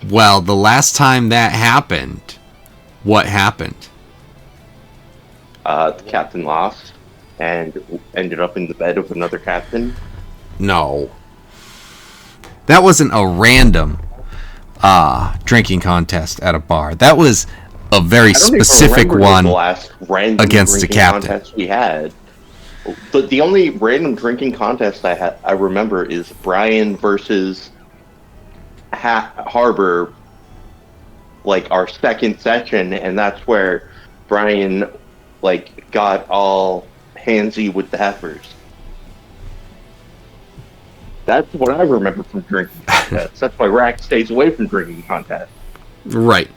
Well, the last time that happened, what happened? The captain lost and ended up in the bed of another captain. No. That wasn't a random drinking contest at a bar. That was a very specific one the last random against a drinking captain. contest we had. The only random drinking contest I remember is Brian versus Harbor, like our second session, and that's where Brian like got all handsy with the heifers. That's what I remember from drinking contests. That's why Rack stays away from drinking contests. Right.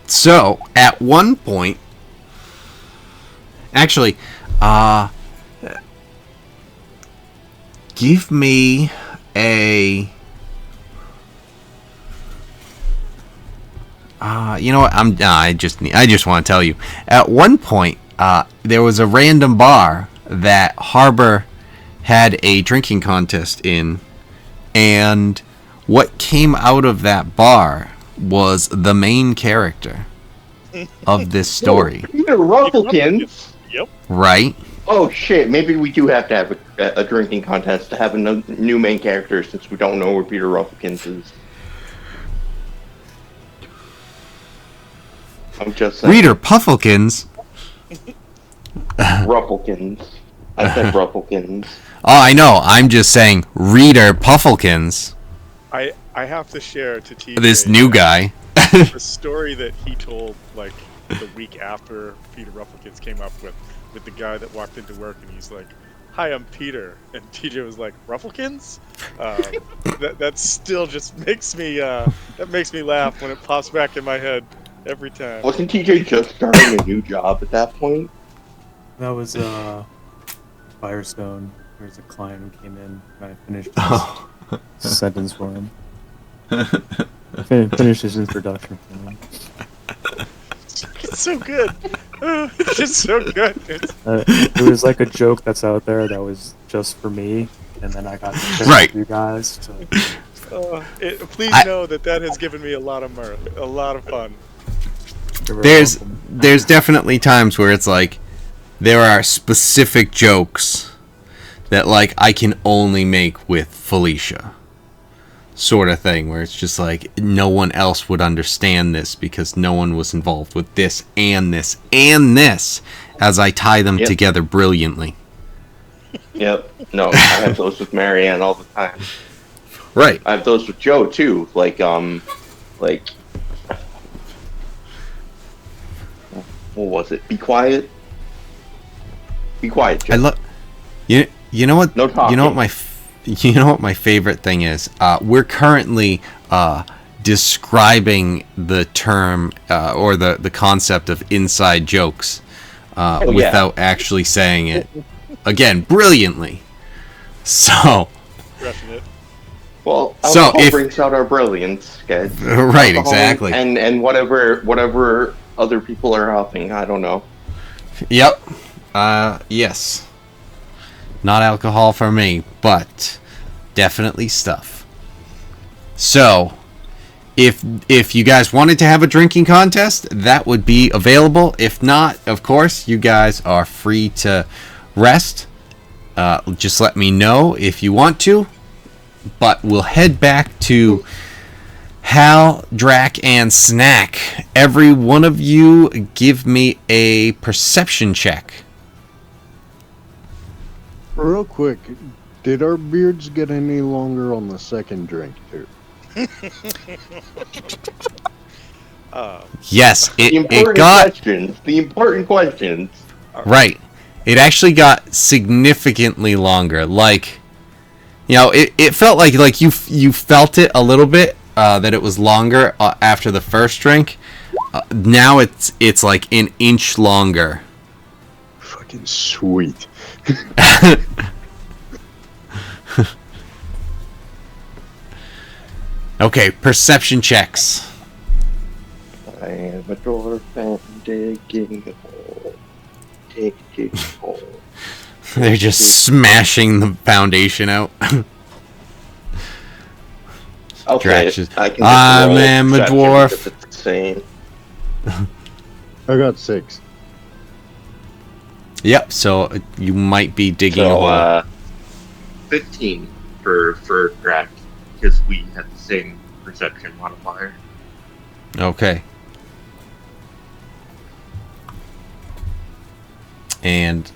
So, at one point, actually, give me a, you know what? I just want to tell you. At one point, there was a random bar that Harbor had a drinking contest in, and what came out of that bar was the main character of this story. Peter Rufflekins. Yep. Right? Oh shit! Maybe we do have to have a drinking contest to have a new main character, since we don't know where Peter Rufflekins is. I'm just saying. Reader Pufflekins. Rufflekins. I said Rufflekins. Oh, I know. I'm just saying Reader Pufflekins. I have to share to TJ This new guy. the story that he told like the week after Peter Rufflekins came up with the guy that walked into work and he's like, "Hi, I'm Peter," and TJ was like, "Rufflekins?" That still just makes me laugh when it pops back in my head every time. Wasn't TJ just starting a new job at that point? That was Firestone. There's a client who came in and I finished his sentence for him. Finished his introduction for him. It's so good. It's just so good. It was like a joke that's out there that was just for me, and then I got to share Right. with you guys. Please know that has given me a lot of mirth, a lot of fun. There's definitely times where it's like there are specific jokes that like I can only make with Felicia, sort of thing, where it's just like no one else would understand this because no one was involved with this and this and this as I tie them together brilliantly. Yep. No, I have those with Marianne all the time. Right. I have those with Joe too. Like what was it? Be quiet. Be quiet, Joe. I love you know what? No talking. You know what my favorite thing is? We're currently describing the term or the concept of inside jokes without actually saying it. Again, brilliantly. So. Crushing it. Well, So alcohol if- brings out our brilliance, guys. Right, Alcohol exactly. And whatever other people are helping, I don't know. Yep. Yes. Not alcohol for me, but definitely stuff. So, if you guys wanted to have a drinking contest, that would be available. If not, of course, you guys are free to rest, just let me know if you want to. But we'll head back to Hal, Drac, and Snack. Every one of you give me a perception check. Real quick, did our beards get any longer on the second drink, too? Yes, The it important got... questions. The important questions. Right. It actually got significantly longer. Like, you know, it felt like you felt it a little bit, that it was longer after the first drink. Now it's like an inch longer. Fucking sweet. Okay, perception checks. I am a dwarf and digging a hole. Digging a hole. They're just smashing the foundation out. Okay, Drax is, I can just I roll am a perception dwarf. because it's the same. I got 6. Yep, so you might be digging a hole. So, 15 for Drac, because we had the same perception modifier. Okay. And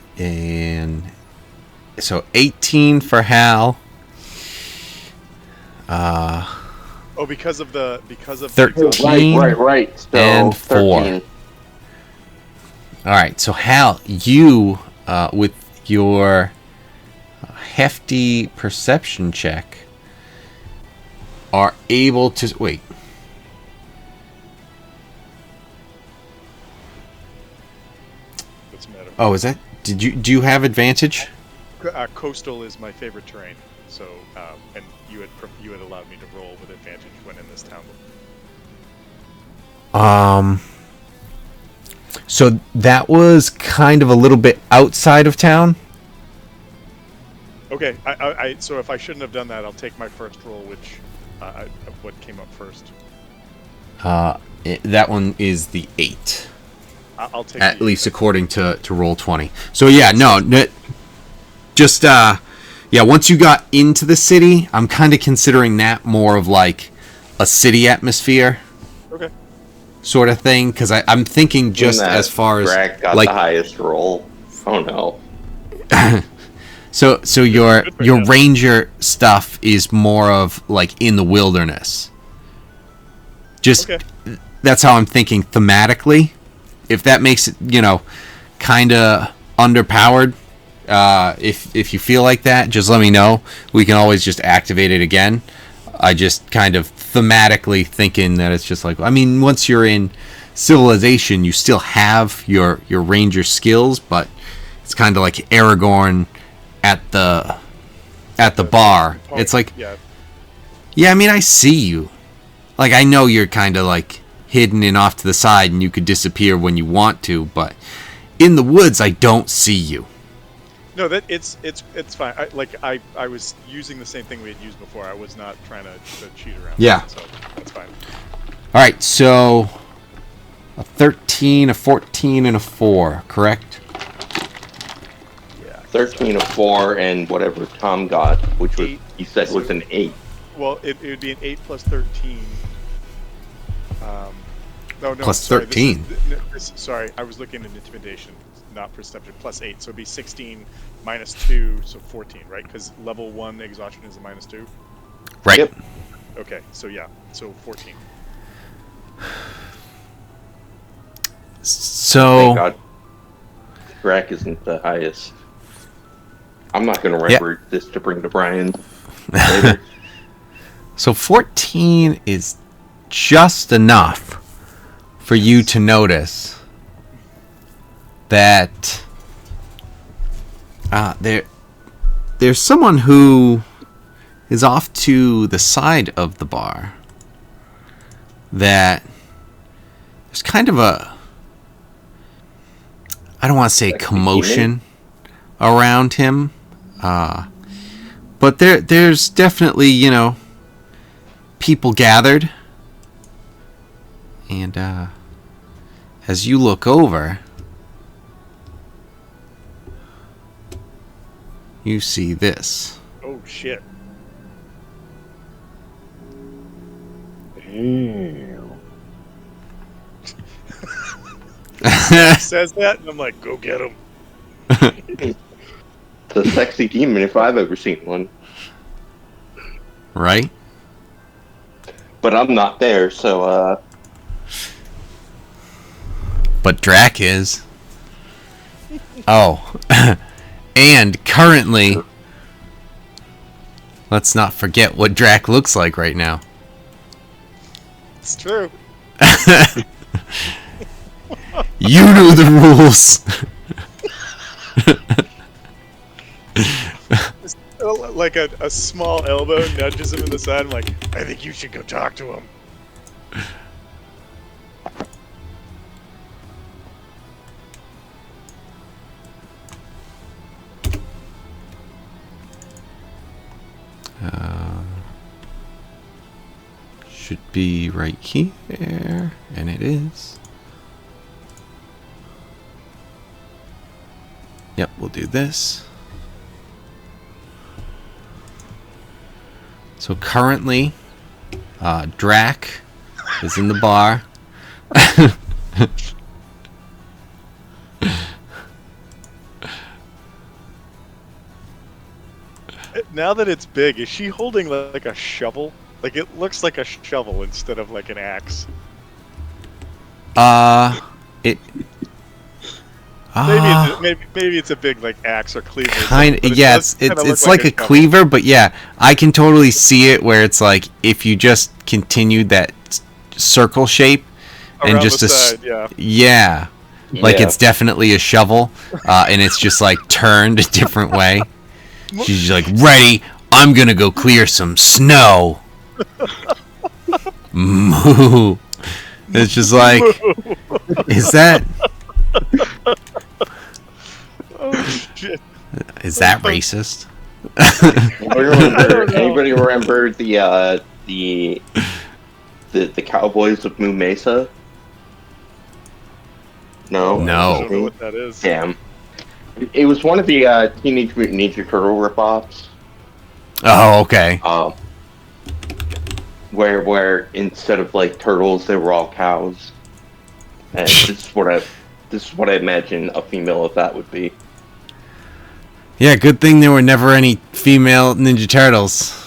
so 18 for Hal. Because of 13 Right. So and 4. 13. All right, so Hal, you with your hefty perception check are able to wait. What's the matter? Oh, is that? Do you have advantage? Coastal is my favorite terrain, so and you had allowed me to roll with advantage when in this town. So that was kind of a little bit outside of town. Okay, so if I shouldn't have done that, I'll take my first roll, which what came up first. That one is the 8. I'll take At the least according to roll 20. So yeah, just once you got into the city, I'm kind of considering that more of like a city atmosphere. Okay. Sort of thing, because I'm thinking just as far as Drac got like the highest roll. Oh no. so your ranger stuff is more of like in the wilderness. Just Okay. That's how I'm thinking thematically. If that makes it, kind of underpowered, if you feel like that, just let me know. We can always just activate it again. I just kind of thematically thinking that it's just like, I mean, once you're in civilization, you still have your ranger skills, but it's kind of like Aragorn at the bar. It's like, yeah, I mean, I see you. Like, I know you're kind of like hidden and off to the side and you could disappear when you want to, but in the woods I don't see you. No, that it's fine. I was using the same thing we had used before. I was not trying to cheat around. Yeah. So that's fine. All right, so a 13, a 14, and a 4, correct? Yeah. 13 of 4 and whatever Tom got, which was 8. he said was an 8. Well, it would be an 8 plus 13. No, Plus sorry, 13. Sorry, I was looking at intimidation, not perception. Plus 8, so it'd be 16 minus 2, so 14, right? Because level 1 exhaustion is a minus 2. Right. Yep. Okay, so yeah, so 14. So Thank God. Drac isn't the highest. I'm not going to remember this to bring to Brian later. So 14 is just enough for you to notice that there's someone who is off to the side of the bar. That there's kind of a, I don't want to say Like a commotion around him, but there's definitely, people gathered, and as you look over, you see this. Oh shit! Damn. Says that, and I'm like, go get him. It's a sexy demon if I've ever seen one. Right? But I'm not there, so But Drac is. Oh. And currently, let's not forget what Drac looks like right now. It's true. You know the rules. Like a small elbow nudges him in the side. I'm like, I think you should go talk to him. Should be right here, and it is. Yep, we'll do this. So currently, Drac is in the bar. Now that it's big, is she holding like a shovel? Like it looks like a shovel instead of like an axe. It. Maybe it's a big like axe or cleaver. Kind but it yeah, does it's kinda look it's like a shovel. cleaver, but yeah, I can totally see it where it's like if you just continued that circle shape and Around just the a side, yeah. yeah, like yeah. it's definitely a shovel, and it's just like turned a different way. She's like, ready. I'm gonna go clear some snow. Moo. It's just like, is that Oh shit! is that racist? Anybody remember the Cowboys of Moo Mesa? No. No. I don't know what that is. Damn. It was one of the Teenage Mutant Ninja Turtle ripoffs. Oh, okay. Where instead of like turtles, they were all cows. And this is what I imagine a female of that would be. Yeah, good thing there were never any female Ninja Turtles.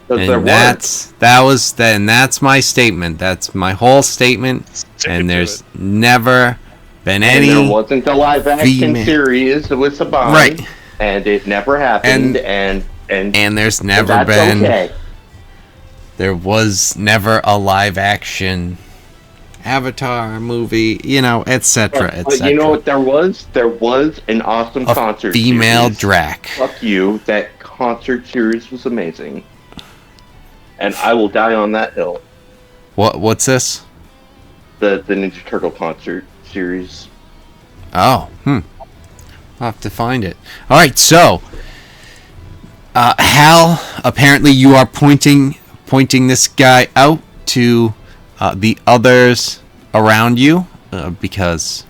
And that's my statement. That's my whole statement. Stick And to there's it. never been And any there wasn't a live action female- series with Saban, Right. and it never happened. And there's and never that's been okay. there was never a live action Avatar movie, etc., But etc. you know what? There was an awesome A concert female series. Drac. Fuck you! That concert series was amazing, and I will die on that hill. What's this? The Ninja Turtle concert series. Oh, I'll have to find it. All right, so Hal, apparently you are pointing this guy out to the others around you, because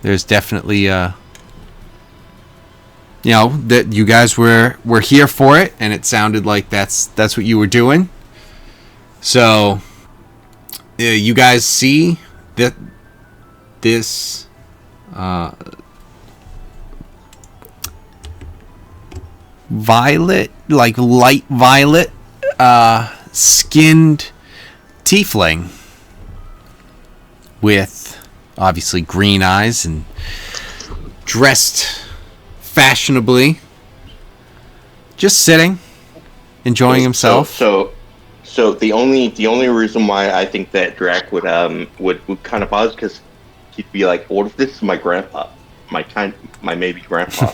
there's definitely that you guys were here for it, and it sounded like that's what you were doing. So you guys see that this violet, like light violet, skinned tiefling with obviously green eyes and dressed fashionably, just sitting, enjoying himself. So the only reason why I think that Drac would kind of pause, because he'd be like, "What if this is my grandpa, my maybe grandpa?"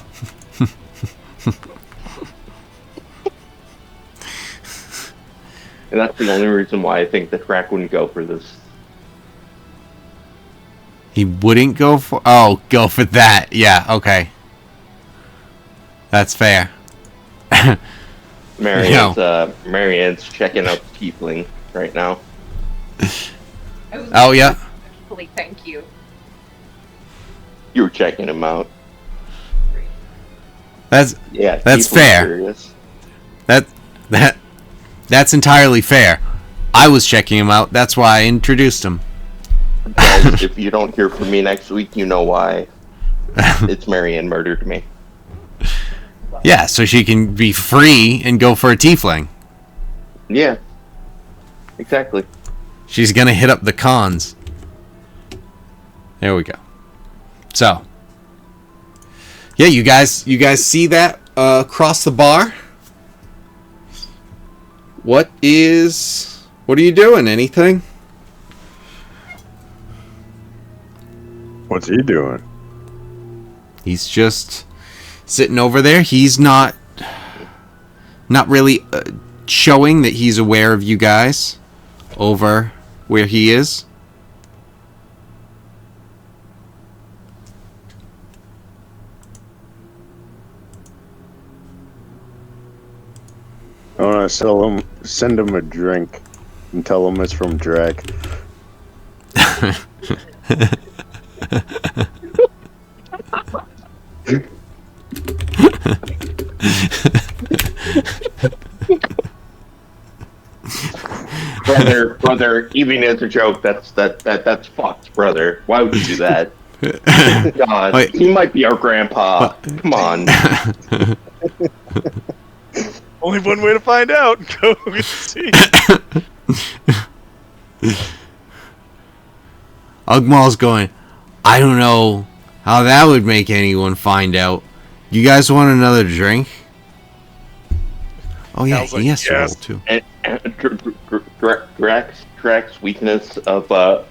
And that's the only reason why I think that Drac wouldn't go for this. He wouldn't go for that. Yeah, okay. That's fair. Marianne's checking out the tiefling right now. Oh yeah. Thank you. You were checking him out. That's Yeah, That's tieflings fair. curious. That's entirely fair. I was checking him out. That's why I introduced him. Guys, if you don't hear from me next week, you know why. It's Marianne murdered me. Yeah, so she can be free and go for a tiefling. Yeah, exactly. She's gonna hit up the cons. There we go. So, yeah, you guys see that across the bar? What are you doing? Anything? What's he doing? He's just sitting over there. He's not really showing that he's aware of you guys over where he is. I want to send him a drink, and tell him it's from Drac. brother, even as a joke, that's fucked, brother. Why would you do that? God, Wait. he might be our grandpa. Come on. Only one way to find out. Go see. Ugmal's going, I don't know how that would make anyone find out. You guys want another drink? Oh yeah, Hal's like, he has to roll yes. too. And Drac's weakness of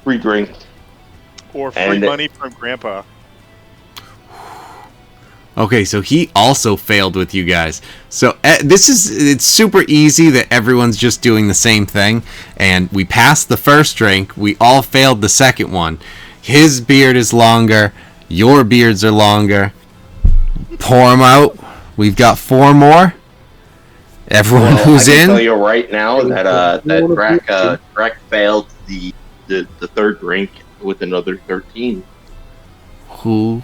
free drinks. Or free And- money from Grandpa. Okay, so he also failed with you guys. So it's super easy that everyone's just doing the same thing. And we passed the first drink. We all failed the second one. His beard is longer. Your beards are longer. Pour them out. We've got 4 more. Everyone Well, who's I can in. tell you right now that Drac failed the third drink with another 13. Who?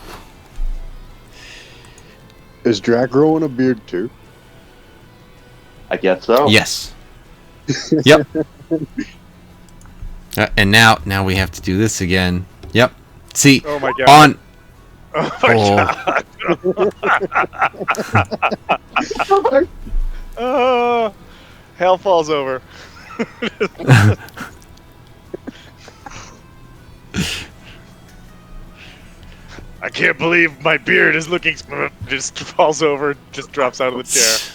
Is Drac growing a beard too? I guess so. Yes. Yep. And now we have to do this again. Yep. See, Oh my god. on. Oh my Oh. god. Hell falls over. I can't believe my beard is looking. Just falls over, just drops out of the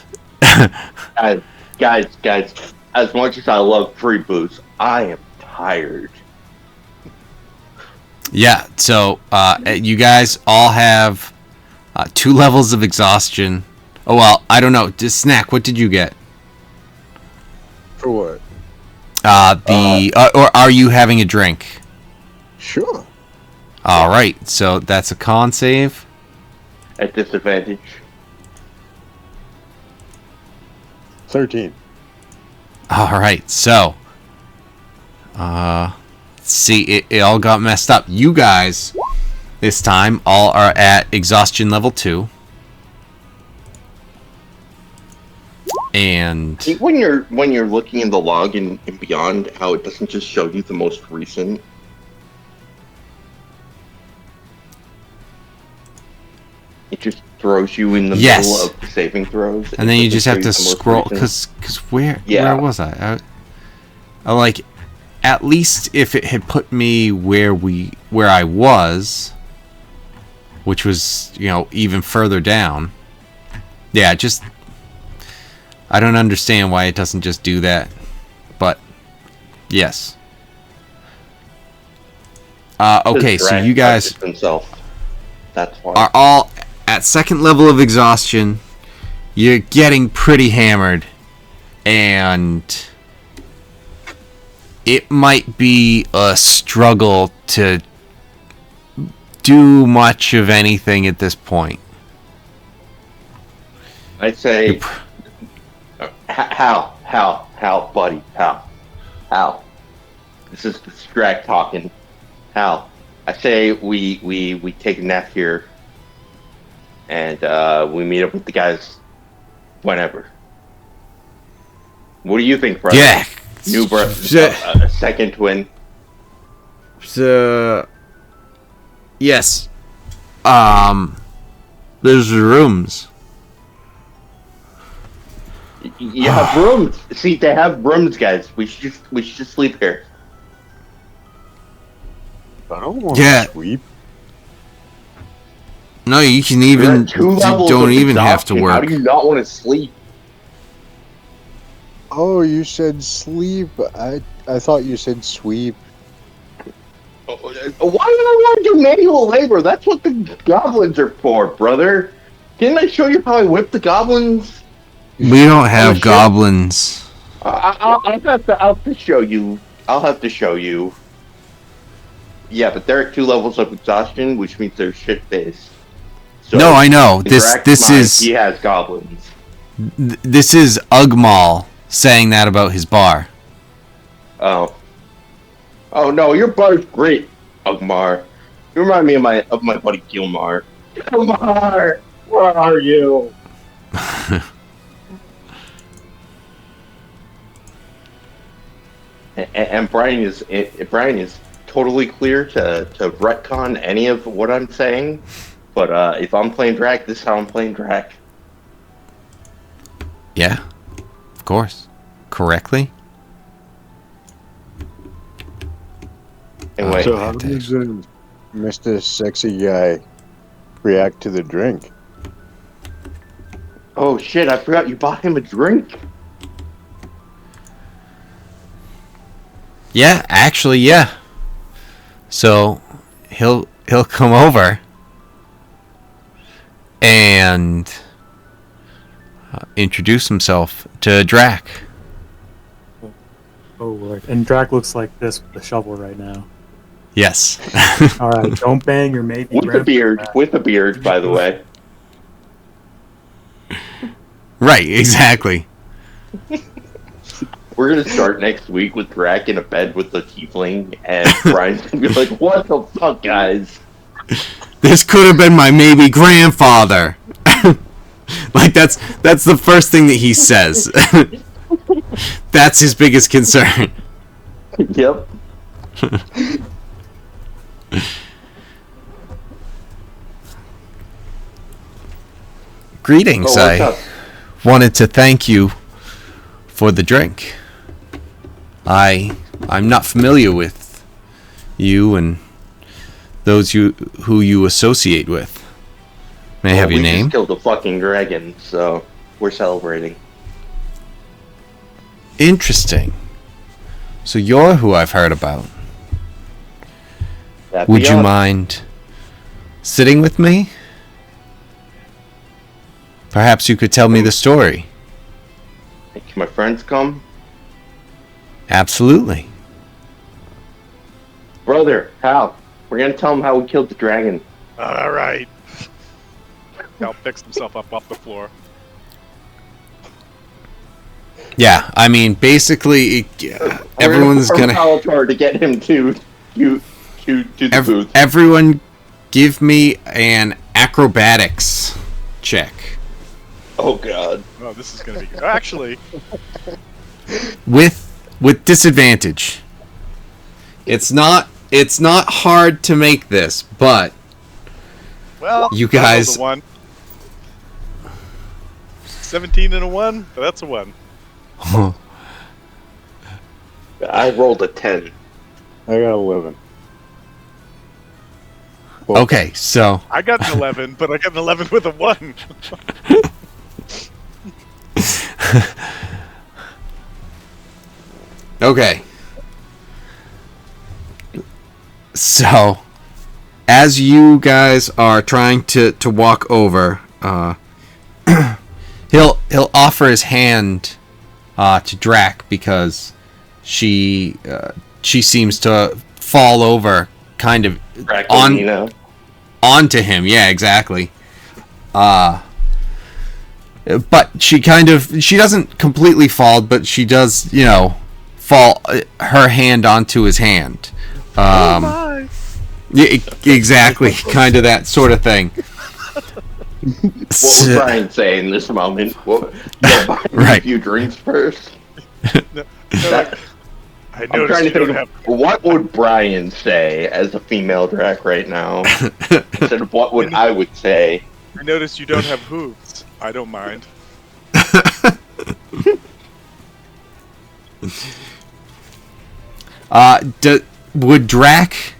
chair. Guys, as much as I love free booze, I am tired. Yeah, so you guys all have 2 levels of exhaustion. Oh, well, I don't know. Just Snack, what did you get? For what? Or are you having a drink? Sure. All right, so that's a con save. At disadvantage. 13. All right, so see, it all got messed up. You guys this time all are at exhaustion level 2. And When you're looking in the log and beyond, how it doesn't just show you the most recent. It just throws you in the Yes. middle of the saving throws. and then It you just have doesn't to show you the most scroll recent. because where Yeah. was I like at least if it had put me where I was, which was even further down. Yeah, just I don't understand why it doesn't just do that, but yes. Okay, so Drac you guys touches himself. That's why. are all at second level of exhaustion. You're getting pretty hammered, and it might be a struggle to do much of anything at this point. I'd say, Hal, buddy, Hal. This is Drac talking. Hal, I say we take a nap here and we meet up with the guys whenever. What do you think, brother? Yeah. New second twin. So, yes. There's rooms. You have rooms. See, they have rooms, guys. We should just sleep here. I don't want Yeah. to sleep. No, you can You're even at 2 levels don't of even have to exhaustion. work. How do you not want to sleep? Oh, you said sleep. I thought you said sweep. Why do I want to do manual labor? That's what the goblins are for, brother. Didn't I show you how I whip the goblins? We don't have shit. goblins. I'll have to show you. I'll have to show you. Yeah, but they're at 2 levels of exhaustion, which means they're shit-faced. So No, I know. in This Drax's mind, is he has goblins. this is Ugmal saying that about his bar. Oh no, your bar's great, Ugmar. You remind me of my buddy Gilmar. Gilmar, where are you? And Brian is totally clear to retcon any of what I'm saying. But if I'm playing Drac, this is how I'm playing Drac. Yeah, of course. Correctly. Anyway, So how does Mr. Sexy Guy react to the drink? oh shit, I forgot you bought him a drink. Yeah, actually, yeah. So he'll come over and introduce himself to Drac. Oh lord. And Drac looks like this with the shovel right now. Yes. Alright, don't bang your mate. With a beard, by the way. Right, exactly. We're gonna start next week with Drac in a bed with the tiefling, and Brian's gonna be like, "What the fuck, guys?" This could have been my maybe grandfather. Like that's the first thing that he says. That's his biggest concern. Yep. Greetings. Oh, what's I up? wanted to thank you for the drink. I'm not familiar with you and those who you associate with. May I have your We name? just killed a fucking dragon, so we're celebrating. Interesting. So you're who I've heard about. That Would be you us. mind sitting with me? Perhaps you could tell me the story. Can my friends come? Absolutely. Brother, Hal, we're gonna tell him how we killed the dragon. All right. Cal picks himself up off the floor. Yeah, I mean, basically, everyone's We're gonna. Palatar to get him to the booth. Everyone, give me an acrobatics check Oh god. Oh, this is gonna be good. Actually, with disadvantage. It's not hard to make this, but well, You that was guys- a 1. 17 and a 1. That's a 1. I rolled a 10. I got 11. okay. So I got an 11, but I got an 11 with a 1. okay. So, as you guys are trying to walk over, he'll offer his hand to Drac because she seems to fall over kind of Draculino. onto him. Yeah, exactly. But she doesn't completely fall, but she does, fall her hand onto his hand. Yeah, exactly, kind of that sort of thing. What would Brian say in this moment? What, buy Right. a few drinks first. No, That- I I'm noticed trying to you don't think have. of what would Brian say as a female Drac right now, instead of what would I would say. I noticed you don't have hooves. I don't mind. Would Drac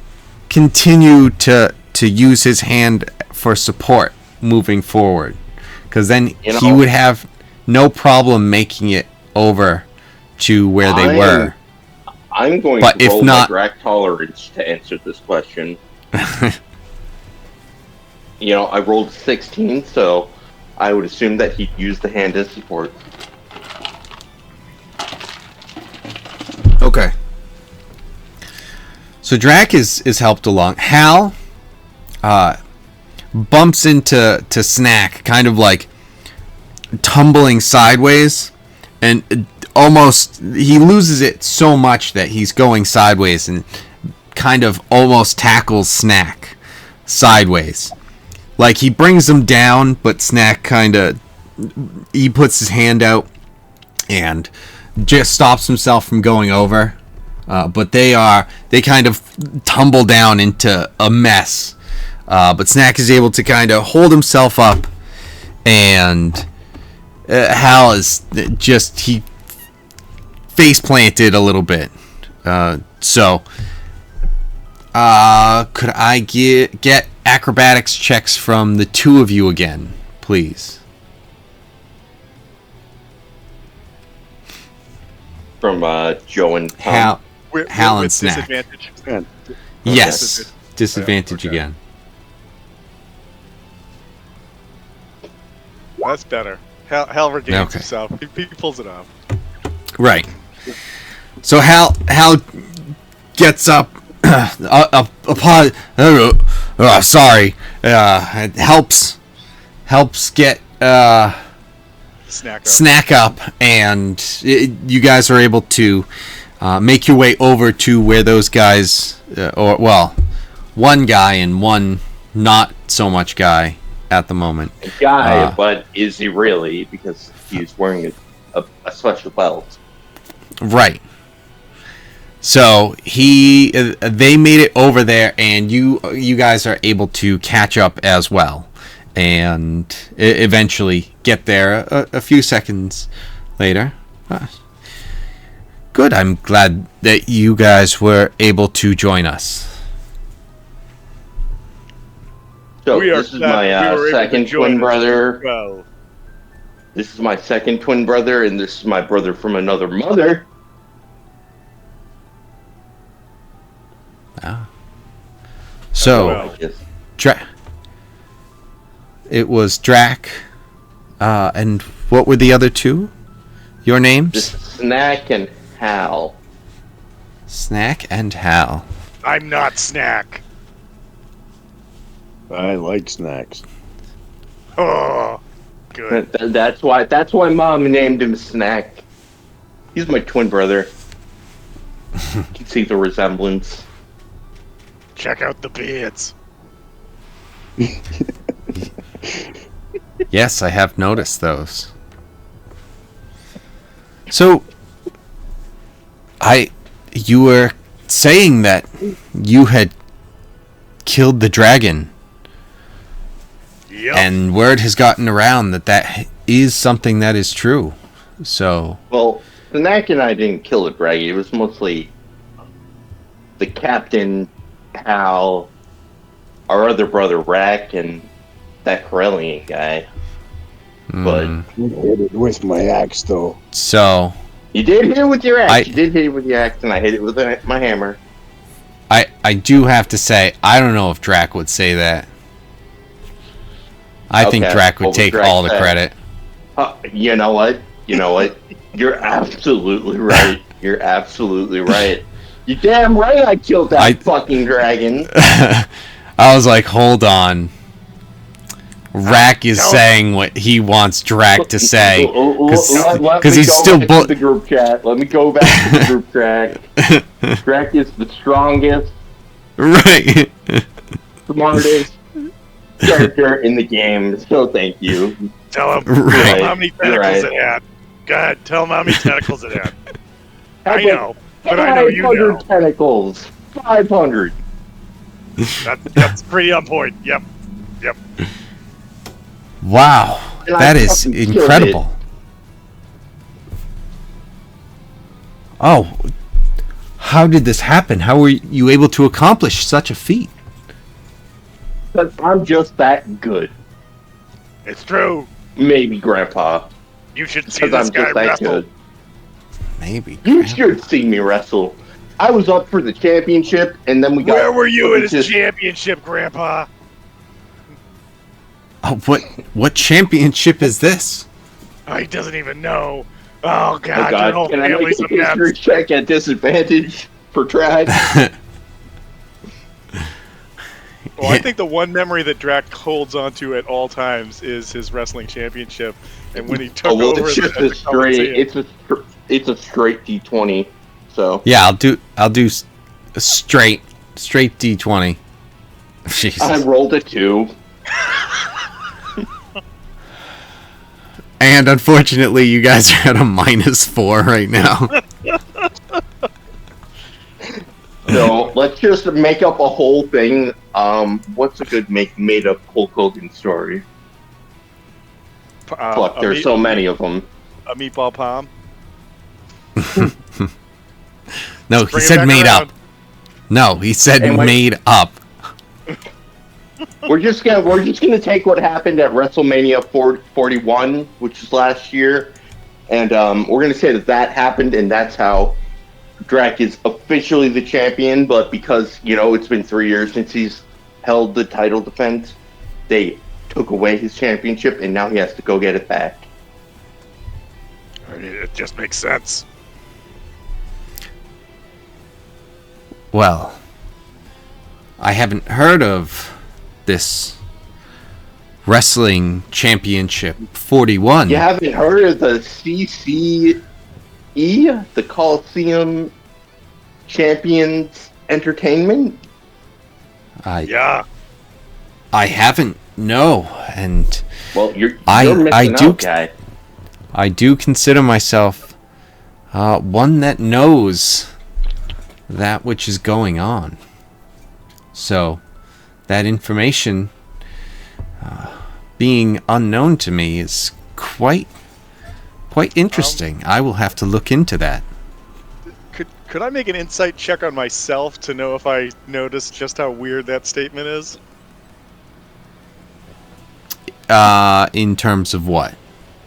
continue to use his hand for support moving forward? Because then he would have no problem making it over to where they were. I'm going But to if roll not- my Drac tolerance to answer this question. I rolled 16, so I would assume that he'd use the hand as support. Okay. So Drac is helped along. Hal bumps into Snack, kind of like tumbling sideways, and almost he loses it so much that he's going sideways and kind of almost tackles Snack sideways. Like he brings him down, but Snack he puts his hand out and just stops himself from going over. But they kind of tumble down into a mess. But Snack is able to kind of hold himself up, and Hal is he face planted a little bit. So could I get acrobatics checks from the two of you again, please? From Joe and Tom. Hal and With Snack. disadvantage. Yes, disadvantage Okay. again. That's better. Hal regains Okay. himself. He pulls it off. Right. So Hal gets up. Sorry. Helps get Snack up, and you guys are able to make your way over to where those guys, one guy and one not so much guy at the moment. A guy, but is he really? Because he's wearing a special belt. Right. So they made it over there, and you guys are able to catch up as well, and eventually get there a few seconds later. Good. I'm glad that you guys were able to join us. So We are this is glad my we were able to second join twin us. brother. Well, This is my second twin brother, and this is my brother from another mother. So, well. It was Drac, and what were the other two? Your names? This is Snack and Hal. Snack and Hal. I'm not Snack. I like snacks. Oh, good. That's why Mom named him Snack. He's my twin brother. You can see the resemblance. Check out the beards. Yes, I have noticed those. So, you were saying that you had killed the dragon, Yep. and word has gotten around that is something that is true. So, Well, Snack and I didn't kill the dragon. It was mostly the captain, Hal, our other brother Rack, and that Corellian guy. But mm, I hit it with my axe, though. so you did hit it with your axe. You did hit it with your axe, and I hit it with my hammer. I do have to say, I don't know if Drac would say that. I think Okay, Drac would what would take Drac all the say? credit. You know what? You're absolutely right. You're absolutely right. You damn right I killed that fucking dragon. I was like, hold on. Rack is saying what he wants Drac to say. Because he's still the group chat. Let me go back to the group chat. Drac is the strongest, right. smartest, character in the game, so thank you. Tell him Right. how many You're tentacles right. it had. Go ahead, tell him how many tentacles it had. How I about know, but I know you 500 know. tentacles. 500. That's pretty on point. Yep. Wow, And I that is fucking killed incredible. Oh, how did this happen? How were you able to accomplish such a feat? Because I'm just that good. It's true. Maybe, Grandpa. You should see Because this I'm guy just that wrestle. good. Maybe. You should see me wrestle. I was up for the championship, and then we got. Where were you in his just- championship, Grandpa? Oh, what championship is this? Oh, he doesn't even know. Oh Oh God, your God! whole Can I make family's a a history mess. check at disadvantage for Drag? Well, I think the one memory that Drac holds onto at all times is his wrestling championship, and when he took Oh well, over it's just the a straight. It's a straight D20. So Yeah, I'll do a straight D20. Jesus. I rolled a 2. And unfortunately, you guys are at a -4 right now. So let's just make up a whole thing. What's a good made up Hulk Hogan story? Fuck, there's so many of them. A meatball palm. No, he Bring it said back made around. up. No, he said And when- made up. We're just gonna take what happened at WrestleMania 41, which was last year, and we're gonna say that happened, and that's how Drac is officially the champion. But because it's been 3 years since he's held the title defense, they took away his championship, and now he has to go get it back. I mean, it just makes sense. Well, I haven't heard of this wrestling championship 41. You haven't heard of the CCE, the Coliseum Champions Entertainment? Yeah. I haven't. No, and Well, you're I missing do- out, guy. I do consider myself one that knows that which is going on. So, that information being unknown to me is quite interesting. I will have to look into that. Could I make an insight check on myself to know if I noticed just how weird that statement is? In terms of what?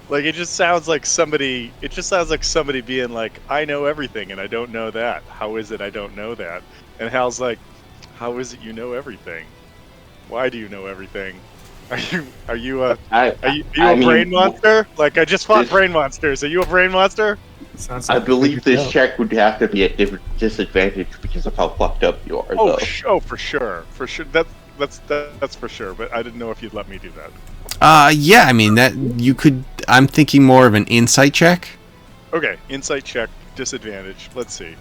Like it just sounds like somebody. It just sounds like somebody being like, "I know everything and I don't know that. How is it I don't know that?" And Hal's like, "How is it you know everything? Why do you know everything? Are you a brain monster? Like I just fought brain monsters. Are you a brain monster?" Sounds I like believe pretty this dope. check would have to be at different disadvantage because of how fucked up you are, Oh, though. for sure. That's for sure. But I didn't know if you'd let me do that. Yeah, I mean that you could. I'm thinking more of an insight check. Okay, insight check, disadvantage. Let's see.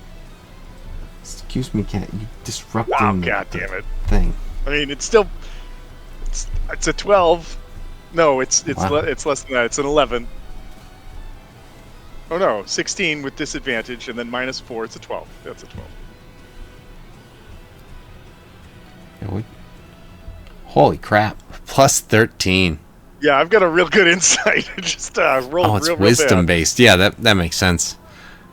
Excuse me, Cat. You disrupting Wow, the God damn it. thing. I mean, it's still it's a 12. No, it's Wow. it's less than that. It's an 11. Oh no, 16 with disadvantage and then -4. It's a 12. That's a 12. Holy crap! Plus 13. Yeah, I've got a real good insight. Just rolled Oh, it's real wisdom bad. based. Yeah, that makes sense.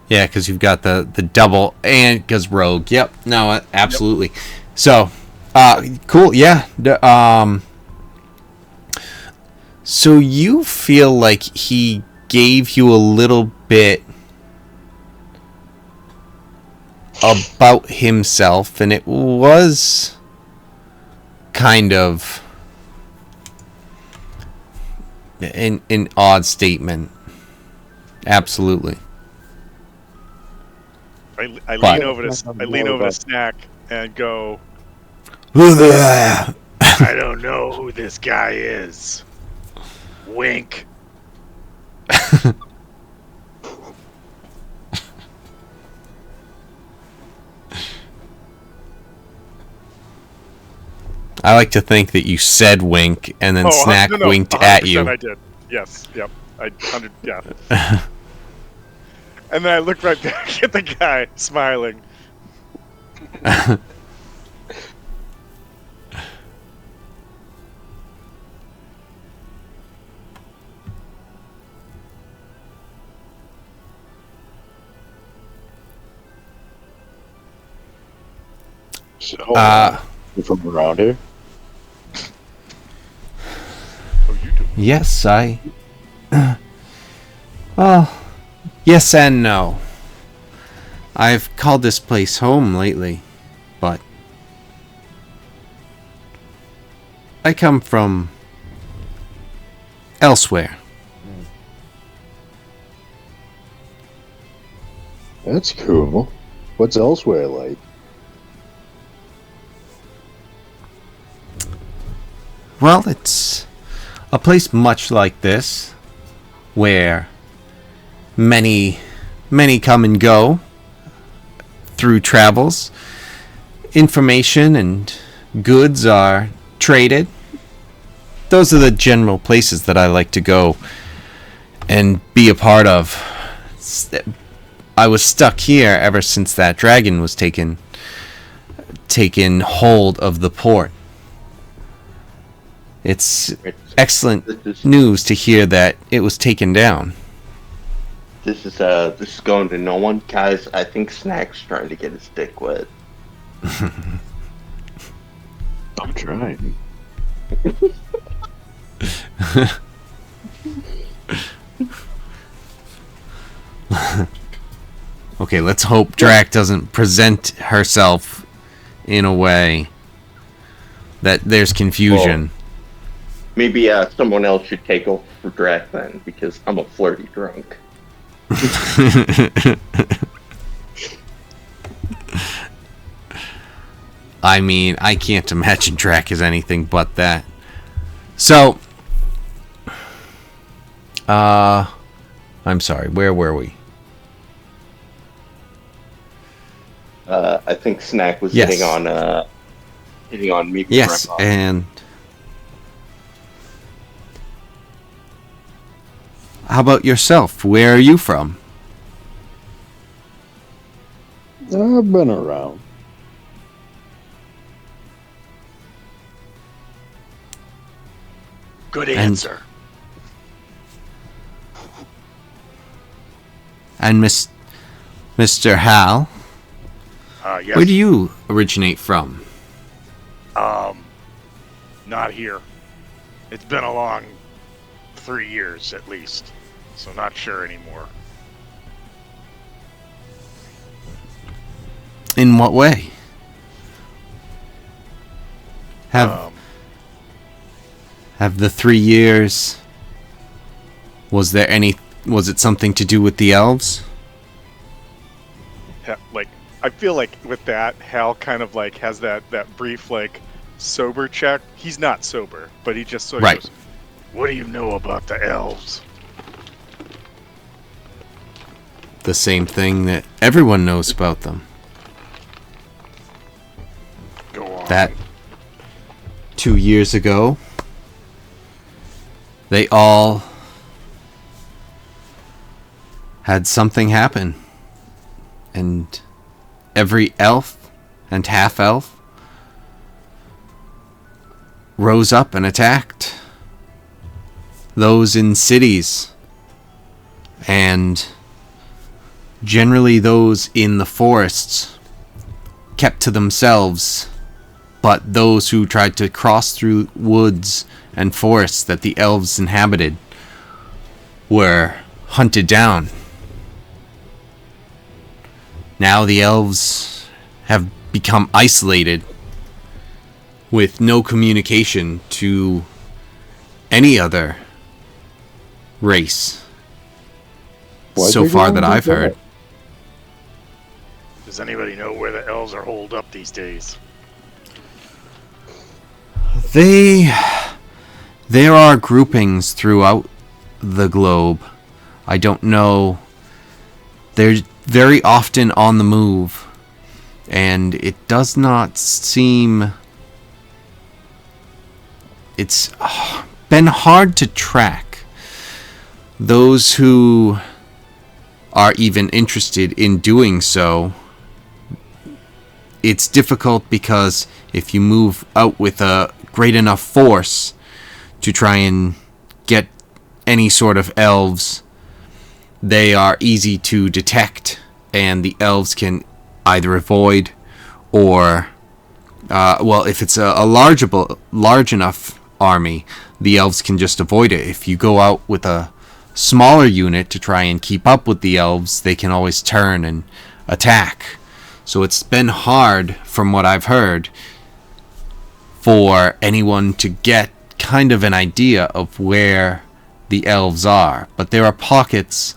Yeah, because you've got the double and because rogue. Yep. No, absolutely. So, cool. Yeah. So you feel like he gave you a little bit about himself, and it was kind of an odd statement. Absolutely. I But- lean over to Snack and go, I don't know who this guy is. Wink. I like to think that you said wink and then Snack winked at you. I did. Yes. Yep. Yeah. And then I looked right back at the guy, smiling. So, Uh, you from around here? Oh, you do. Yes, I. Well, yes and no. I've called this place home lately, but I come from elsewhere. That's cool. What's elsewhere like? Well, it's a place much like this, where many come and go through travels. Information and goods are traded. Those are the general places that I like to go and be a part of. I was stuck here ever since that dragon was taken hold of the port. It's excellent news to hear that it was taken down. This is going to no one, guys. I think Snack's trying to get his dick wet. I'm trying. Okay, let's hope Drac doesn't present herself in a way that there's confusion. Maybe someone else should take over for Drac then, because I'm a flirty drunk. I mean, I can't imagine Drac is anything but that. So, I'm sorry, where were we? I think Snack was Yes. hitting on me. Yes, and how about yourself? Where are you from? I've been around. Good answer. And Mr. Hal, Yes. where do you originate from? Not here. It's been a long 3 years at least, so not sure anymore. In what way? Have the 3 years? Was it something to do with the elves? Like, I feel like with that, Hal kind of like has that brief like sober check. He's not sober, but he just sort of Right. goes, What do you know about the elves? The same thing that everyone knows about them. Go on. That 2 years ago, they all had something happen. And every elf and half-elf rose up and attacked those in cities, and generally those in the forests kept to themselves, but those who tried to cross through woods and forests that the elves inhabited were hunted down. Now the elves have become isolated with no communication to any other race. Why'd So they far go that and do I've heard. that? Does anybody know where the elves are holed up these days? There are groupings throughout the globe. I don't know. They're very often on the move, and it does not seem it's been hard to track those who are even interested in doing so. It's difficult because if you move out with a great enough force to try and get any sort of elves, they are easy to detect, and the elves can either avoid or, if it's a large enough army, the elves can just avoid it. If you go out with a smaller unit to try and keep up with the elves, they can always turn and attack. So it's been hard, from what I've heard, for anyone to get kind of an idea of where the elves are. But there are pockets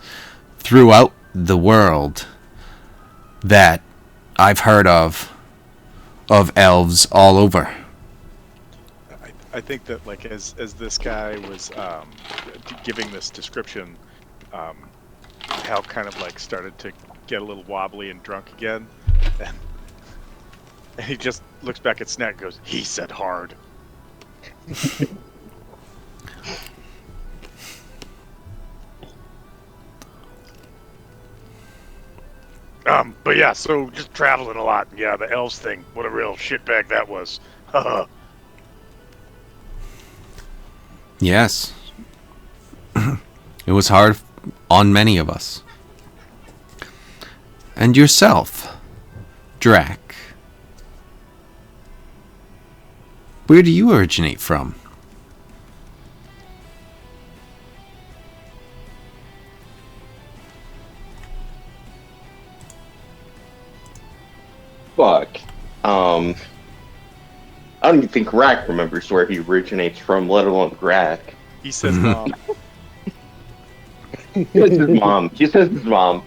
throughout the world that I've heard of elves all over. I think that, like, as this guy was giving this description, Hal kind of like started to get a little wobbly and drunk again, and he just looks back at Snack and goes, "He said hard." But yeah, so just traveling a lot. Yeah, the elves thing, what a real shitbag that was. Yes. It was hard on many of us. And yourself, Drac. Where do you originate from? Fuck. I don't even think Rack remembers where he originates from, let alone Grack. He says, "Mom." He says his mom. He says his mom.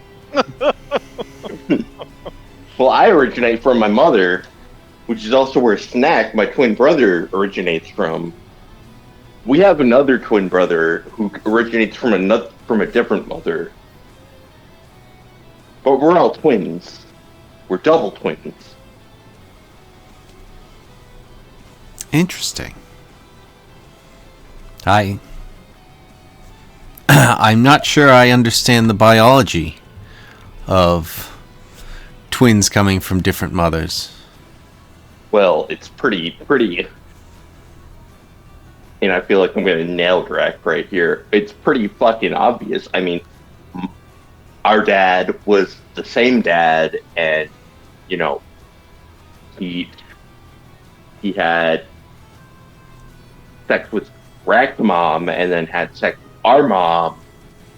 Well, I originate from my mother, which is also where Snack, my twin brother, originates from. We have another twin brother who originates from a different mother. But we're all twins. We're double twins. Interesting. I'm not sure I understand the biology of twins coming from different mothers. Well, it's pretty, and I feel like I'm gonna nail Drac right here. It's pretty fucking obvious. I mean, our dad was the same dad, and, you know, he had sex with Drac's mom, and then had sex with our mom,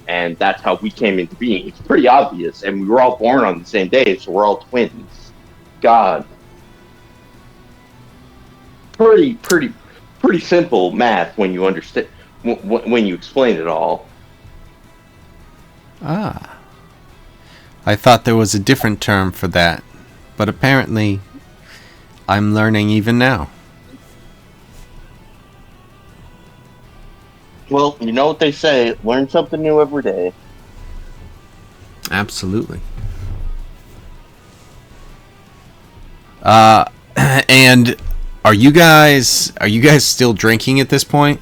and that's how we came into being. It's pretty obvious, and we were all born on the same day, so we're all twins. God. Pretty simple math when you understand, when you explain it all. Ah. I thought there was a different term for that, but apparently I'm learning even now. Well, you know what they say, learn something new every day. Absolutely. And are you guys still drinking at this point?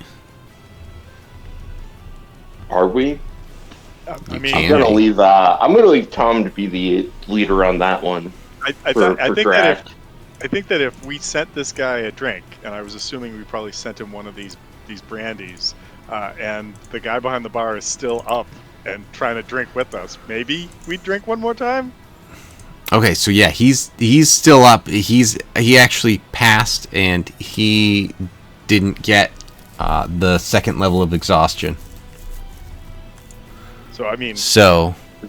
Are we? I mean, I'm gonna leave Tom to be the leader on that one. I think that if we sent this guy a drink, and I was assuming we probably sent him one of these brandies, and the guy behind the bar is still up and trying to drink with us, maybe we'd drink one more time. Okay, so yeah, he's still up. He actually passed, and he didn't get the second level of exhaustion. So I mean,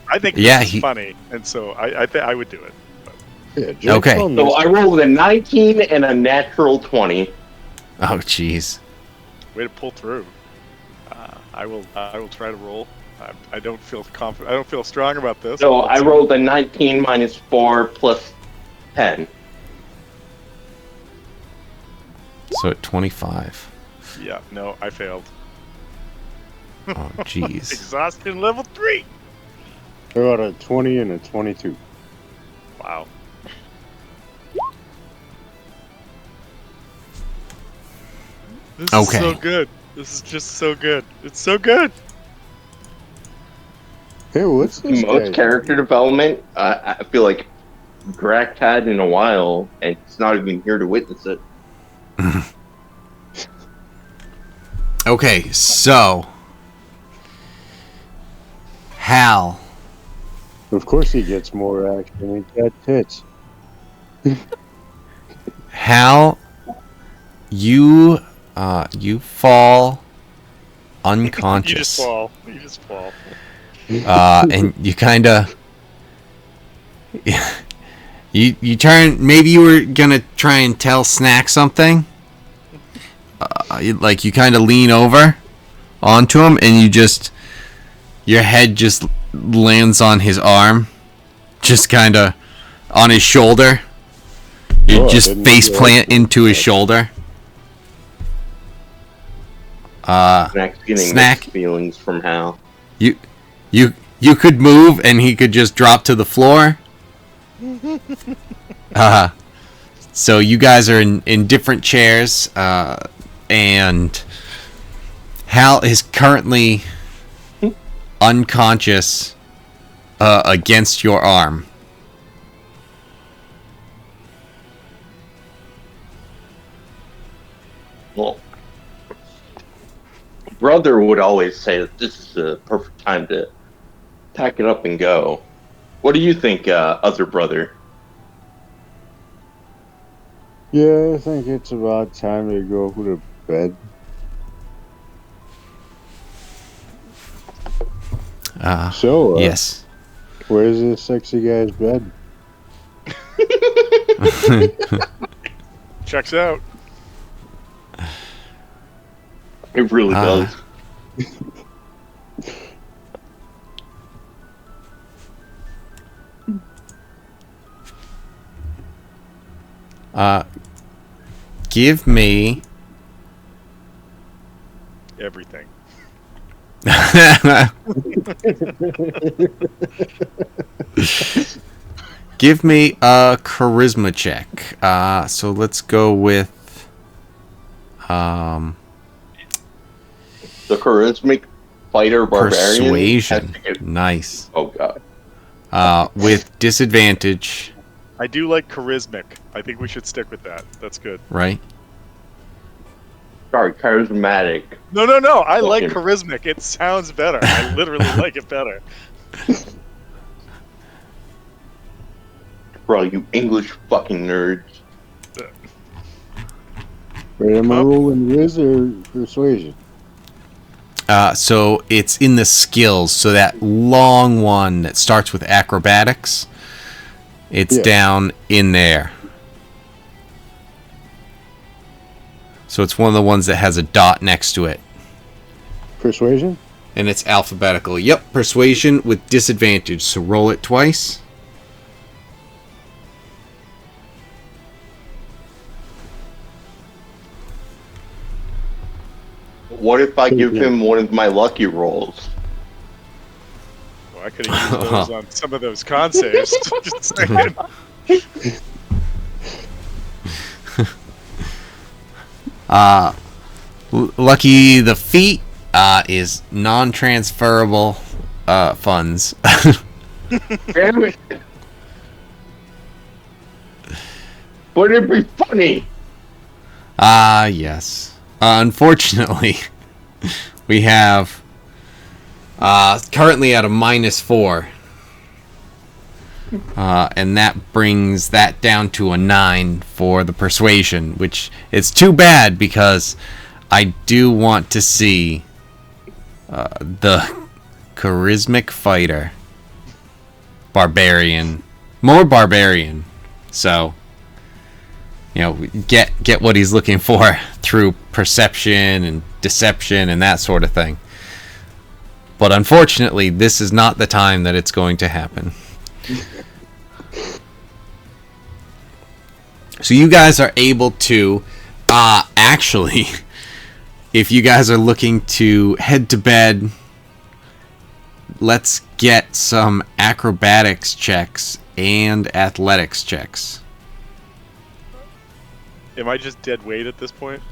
I think this is funny, and so I think I would do it. Yeah, Jake's Okay. on So this. I rolled a 19 and a natural 20. Oh, jeez. Way to pull through. I will try to roll. I don't feel confident. I don't feel strong about this. So I rolled a 19 minus 4 plus 10. So at 25. Yeah, no, I failed. Oh, jeez. Exhaustion level 3. I got a 20 and a 22. Wow. This Okay. is so good. This is just so good. It's so good. Hey, what's this Most guy? character development, I feel like Drac had in a while, and he's not even here to witness it. Okay, so Hal, Of course he gets more action. He got tits. Hal, you fall You just unconscious. fall. You just fall. And you kind of you turn. Maybe you were gonna try and tell Snack something. Like you kind of lean over onto him, and your head just lands on his arm, just kind of on his shoulder. You Oh, I just didn't face realize plant that. into his shoulder. Snack's getting Snack. mixed feelings from Hal. You could move, and he could just drop to the floor. So you guys are in different chairs, and Hal is currently unconscious against your arm. Well, brother would always say that this is the perfect time to pack it up and go. What do you think, other brother? Yeah, I think it's about time to go to bed. So, Yes. where's this sexy guy's bed? Checks out. It really does. Give me Everything. Give me a charisma check. So let's go with The charismatic fighter barbarian. persuasion. has to get- Nice. Oh god. With disadvantage, I do like charismatic. I think we should stick with that. That's good. right? Sorry, charismatic. No. I like Okay. charismatic. It sounds better. I literally like it better. Bro, you English fucking nerds. Wait, am I Huh? rolling Riz or persuasion? So it's in the skills. So that long one that starts with acrobatics, it's Yeah. down in there. So it's one of the ones that has a dot next to it. Persuasion? And it's alphabetical. Yep, persuasion with disadvantage. So roll it twice. What if I give him one of my lucky rolls? Well, I could have used those on some of those con saves. Just saying. Lucky the feat is non-transferable funds. Damn it! But it'd be funny. Yes. Unfortunately, we have currently at a -4. And that brings that down to a 9 for the persuasion, which it's too bad because I do want to see the charismatic fighter barbarian, more barbarian. So, get what he's looking for through perception and deception and that sort of thing. But unfortunately, this is not the time that it's going to happen. So you guys are able to, actually, if you guys are looking to head to bed, let's get some acrobatics checks and athletics checks. Am I just dead weight at this point?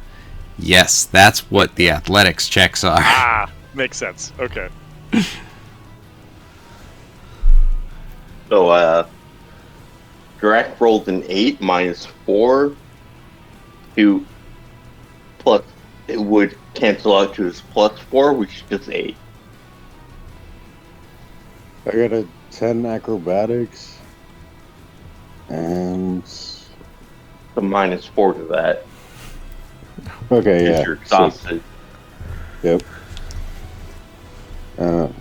Yes, that's what the athletics checks are. Ah, makes sense. Okay. So, Drac rolled an 8 minus 4 to plus. It would cancel out to his plus 4, which is just 8. I got a 10 acrobatics. And. So minus 4 to that. Okay, Because yeah. you're exhausted. Yep. And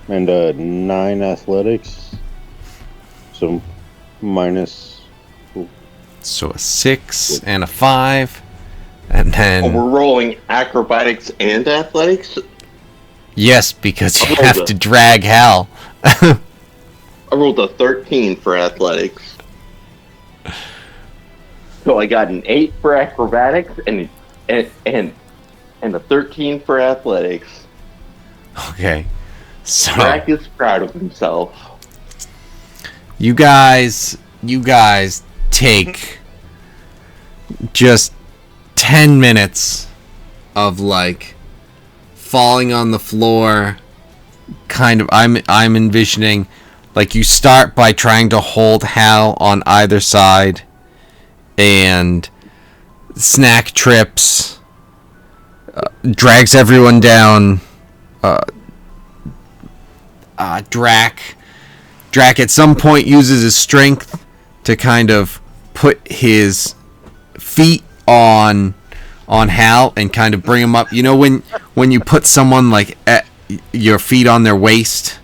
9 athletics. So minus. So a 6 and a 5. And then... Oh, we're rolling acrobatics and athletics? Yes, because you Hold have up. to drag Hal. I rolled a 13 for athletics. So I got an 8 for acrobatics and a 13 for athletics. Okay. So Drac is proud of himself. you guys take just 10 minutes of like falling on the floor, kind of. I'm envisioning like you start by trying to hold Hal on either side, and Snack trips, drags everyone down. Drac at some point uses his strength to kind of put his feet on Hal and kind of bring him up. You know when you put someone like at your feet on their waist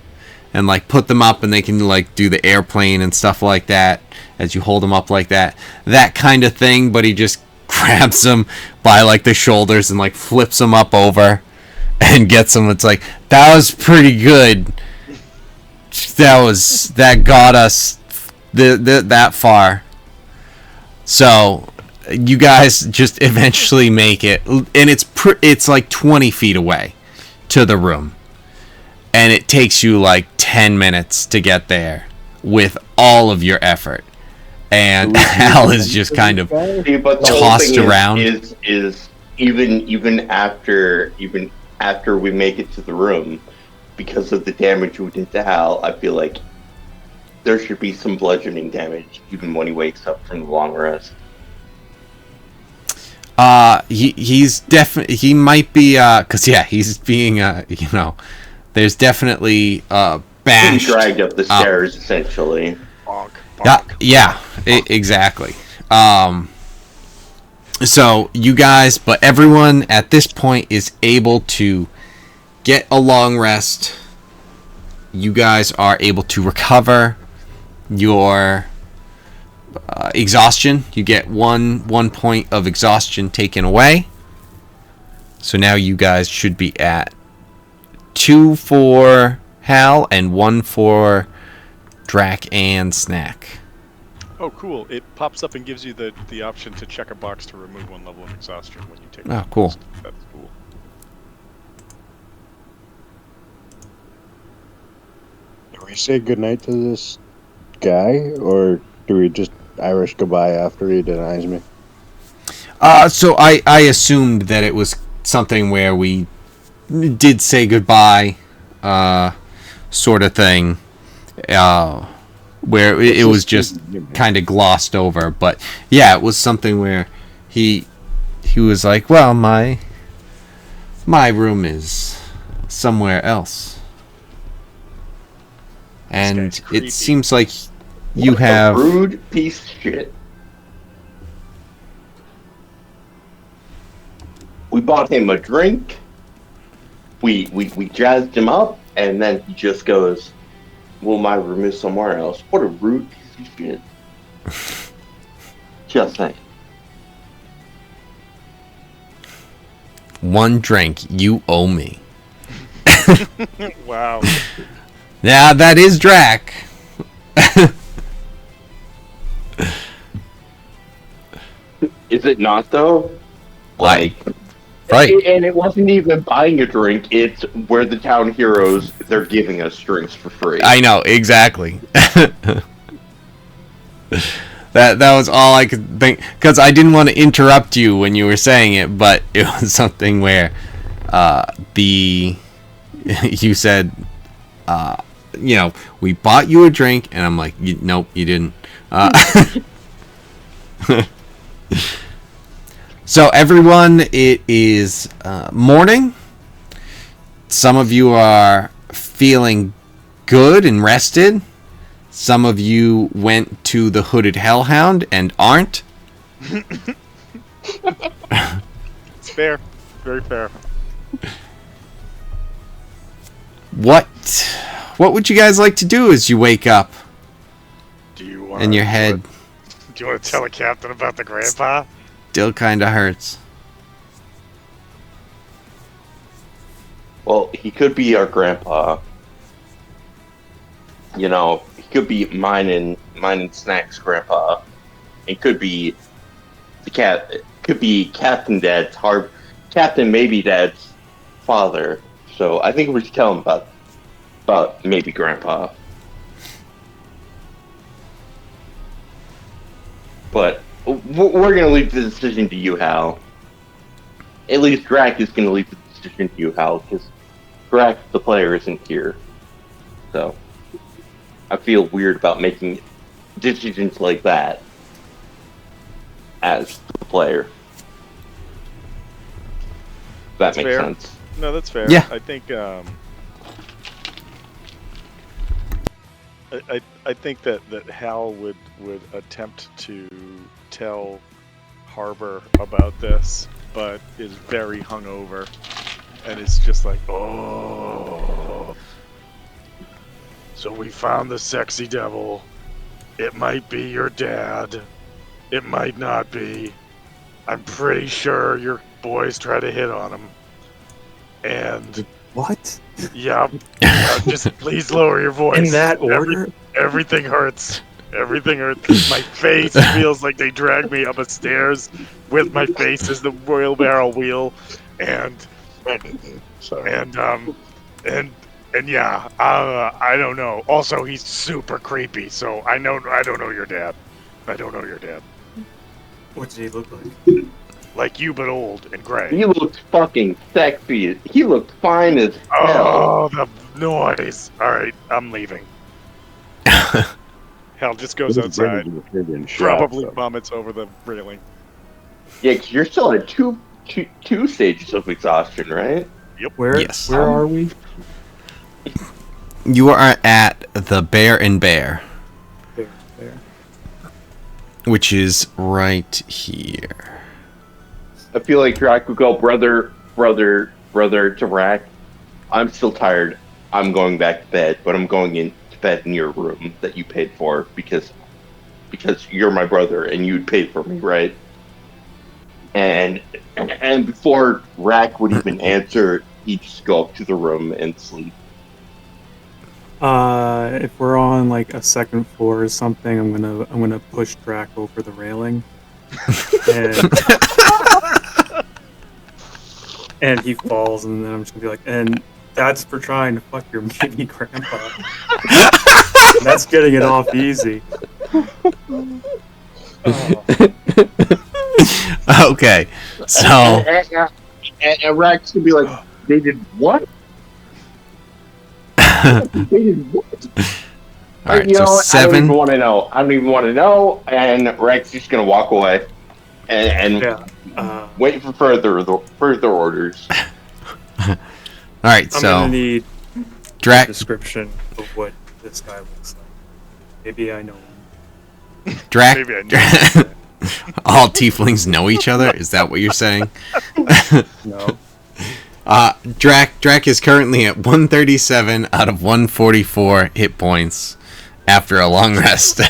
and like put them up and they can like do the airplane and stuff like that as you hold them up like that kind of thing, but he just grabs them by like the shoulders and like flips them up over and gets them. It's like, that was pretty good. That got us that far. So you guys just eventually make it, and it's like 20 feet away to the room, and it takes you like 10 minutes to get there with all of your effort, and Hal is just kind of See, but the whole tossed thing around. is even after we make it to the room, because of the damage we did to Hal, I feel like there should be some bludgeoning damage even when he wakes up from the long rest. He's definitely, he might be, cause yeah, he's being, there's definitely, Being bashed. dragged up the stairs, essentially. Bonk. Yeah, exactly. So you guys, but everyone at this point is able to get a long rest. You guys are able to recover your exhaustion. You get one point of exhaustion taken away. So now you guys should be at 2 for Hal and 1 for Drac and Snack. Oh, cool. It pops up and gives you the option to check a box to remove 1 level of exhaustion when you take Oh, it. cool. That's cool. Do we say goodnight to this guy, or do we just Irish goodbye after he denies me? So I assumed that it was something where we did say goodbye, sort of thing, where it was just kind of glossed over. But yeah, it was something where he was like, well, my room is somewhere else, and guy's creepy. it seems like you What have. a rude piece of shit. We bought him a drink. We jazzed him up, and then he just goes, "Well, my room is somewhere else." What a rude piece of shit. Just saying. One drink, you owe me. Wow. Yeah, that is Drac. Is it not though? Like, Right. And it wasn't even buying a drink. It's where the town heroes, they're giving us drinks for free. I know, exactly. That was all I could think, because I didn't want to interrupt you when you were saying it, but it was something where you said, we bought you a drink, and I'm like, nope, you didn't. So everyone, it is morning. Some of you are feeling good and rested. Some of you went to the Hooded Hellhound and aren't. It's fair. Very fair. What would you guys like to do as you wake up Do you want and your head Do you want to tell the captain about the grandpa? still kind of hurts? Well, he could be our grandpa. You know, he could be mine and Snack's grandpa. It could be could be Captain maybe Dad's father. So I think we should tell him about maybe grandpa. But we're gonna leave the decision to you, Hal. At least Drac is gonna leave the decision to you, Hal, because Drac, the player, isn't here. So I feel weird about making decisions like that as the player. If that That's makes fair. sense. No, that's fair. Yeah. I think I think that Hal would attempt to tell Harbor about this, but is very hungover and is just like, Oh. So we found the sexy devil. It might be your dad. It might not be. I'm pretty sure your boys try to hit on him. And What? yeah, just please lower your voice. In that order? Everything hurts. Everything hurts. My face feels like they dragged me up a stairs with my face as the wheelbarrow wheel, and Sorry. and yeah, I don't know. Also, he's super creepy. So I don't know your dad. I don't know your dad. What did he look like? Like you, but old and gray. He looked fucking sexy. He looked fine as hell. Oh, the noise! All right, I'm leaving. Hal just goes outside, Shop, probably so. vomits over the railing. Yeah, 'cause you're still at two stages of exhaustion, right? Where? Yes. Where are we? You are at the Bear and Bear, There. which is right here. I feel like Drac would go, brother to Rack. I'm still tired. I'm going back to bed, but I'm going in to bed in your room that you paid for because you're my brother and you'd paid for me, right? And before Rack would even answer, he'd just go up to the room and sleep. If we're on like a second floor or something, I'm gonna push Drac over the railing, and he falls, and then I'm just gonna be like, and that's for trying to fuck your baby grandpa. That's getting it off easy. Okay, so And Rack's gonna be like, they did what? They did what? all right, You so know, I don't 7. even want to know. I don't even want to know. And Rex just gonna walk away and Yeah. wait for further orders. All right, I'm so gonna need a Drac, description of what this guy looks like. Maybe I know him. Drac, Maybe I know. all tieflings know each other. Is that what you're saying? No. Drac is currently at 137 out of 144 hit points after a long rest.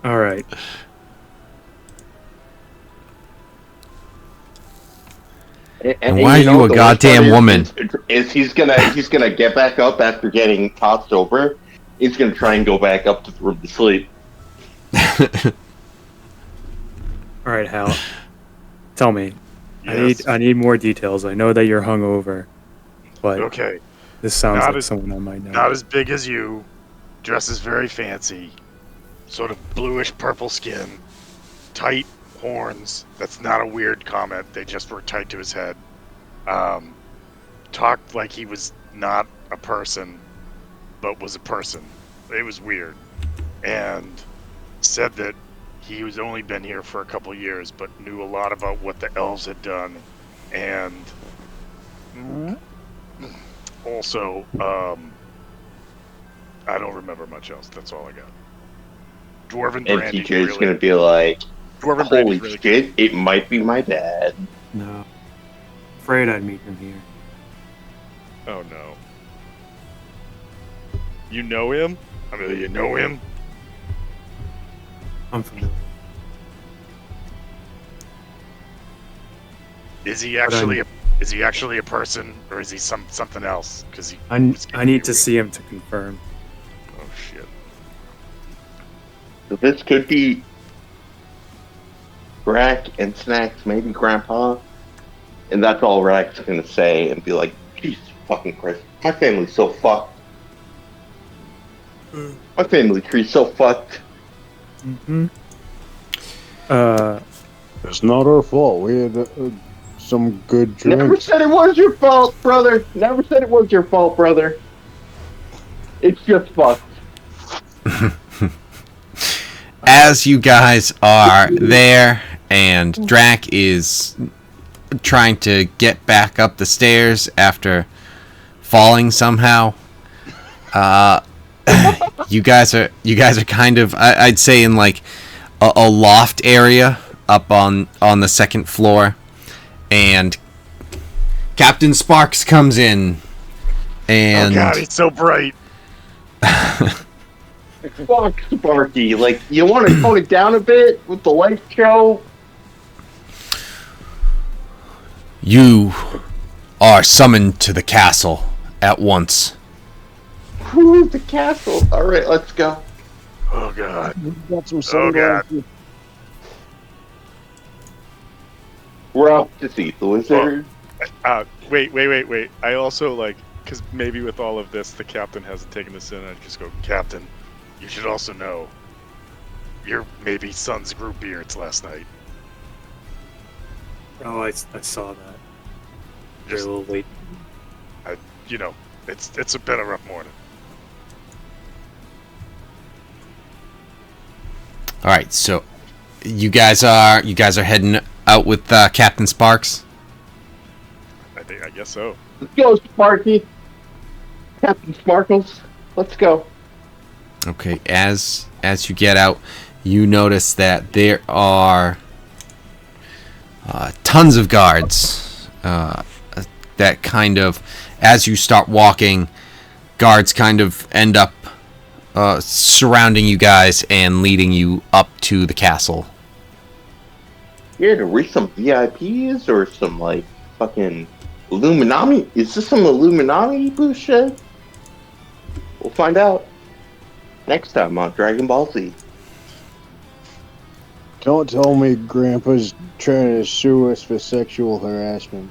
All right. And why are you a the worst goddamn part woman? Is he's gonna get back up after getting tossed over. He's gonna try and go back up to the room to sleep. All right, Hal. Tell me. Yes. I need more details. I know that you're hungover, but Okay. This sounds Not like as- someone I might know. Not as big as you. Dresses very fancy. Sort of bluish purple skin. Tight horns. That's not a weird comment. They just were tight to his head. Talked like he was not a person, but was a person. It was weird. And said that he was only been here for a couple years, but knew a lot about what the elves had done. And also, I don't remember much else. That's all I got. Dwarven And Brandy. TJ's really, gonna be like, Dwarven holy Brandy's really shit, it might be my dad. No. Afraid I'd meet him here. Oh no. You know him? I mean, you know him? I'm familiar. Is he actually a person, or is he something else? Because I need to see him to confirm. Oh shit! So this could be Rack and Snacks, maybe Grandpa. And that's all Rack's gonna say and be like, Jesus fucking Christ, my family's so fucked. My family tree's so fucked. Mm-hmm. It's not our fault. We had some good Never drinks. said it was your fault, brother. Never said it was your fault, brother. It's just fucked. As you guys are there, and Drac is trying to get back up the stairs after falling somehow, you guys are kind of, I'd say, in like a loft area up on the second floor, and Captain Sparks comes in, and Oh god, he's so bright. Fuck, Sparky. Like, you want to tone it down a bit with the light show? you are summoned to the castle at once. Whew, the castle. Alright, let's go. Oh god. Got some Oh, God. sunglasses. We're off to see the wizard. Wait. I also like, because maybe with all of this, the captain hasn't taken this in. I just go, Captain, you should also know your maybe son's grew beards last night. Oh, I saw that. They're a Just, little late. you know, it's been a rough morning. All right, so you guys are heading out with Captain Sparks. I guess so. Let's go, Sparky. Captain Sparkles. Let's go. Okay, as you get out, you notice that there are tons of guards. That kind of, as you start walking, guards kind of end up surrounding you guys and leading you up to the castle. Yeah, are we some VIPs or some, like, fucking Illuminati? Is this some Illuminati bullshit? We'll find out next time on Dragon Ball Z. Don't tell me Grandpa's trying to sue us for sexual harassment.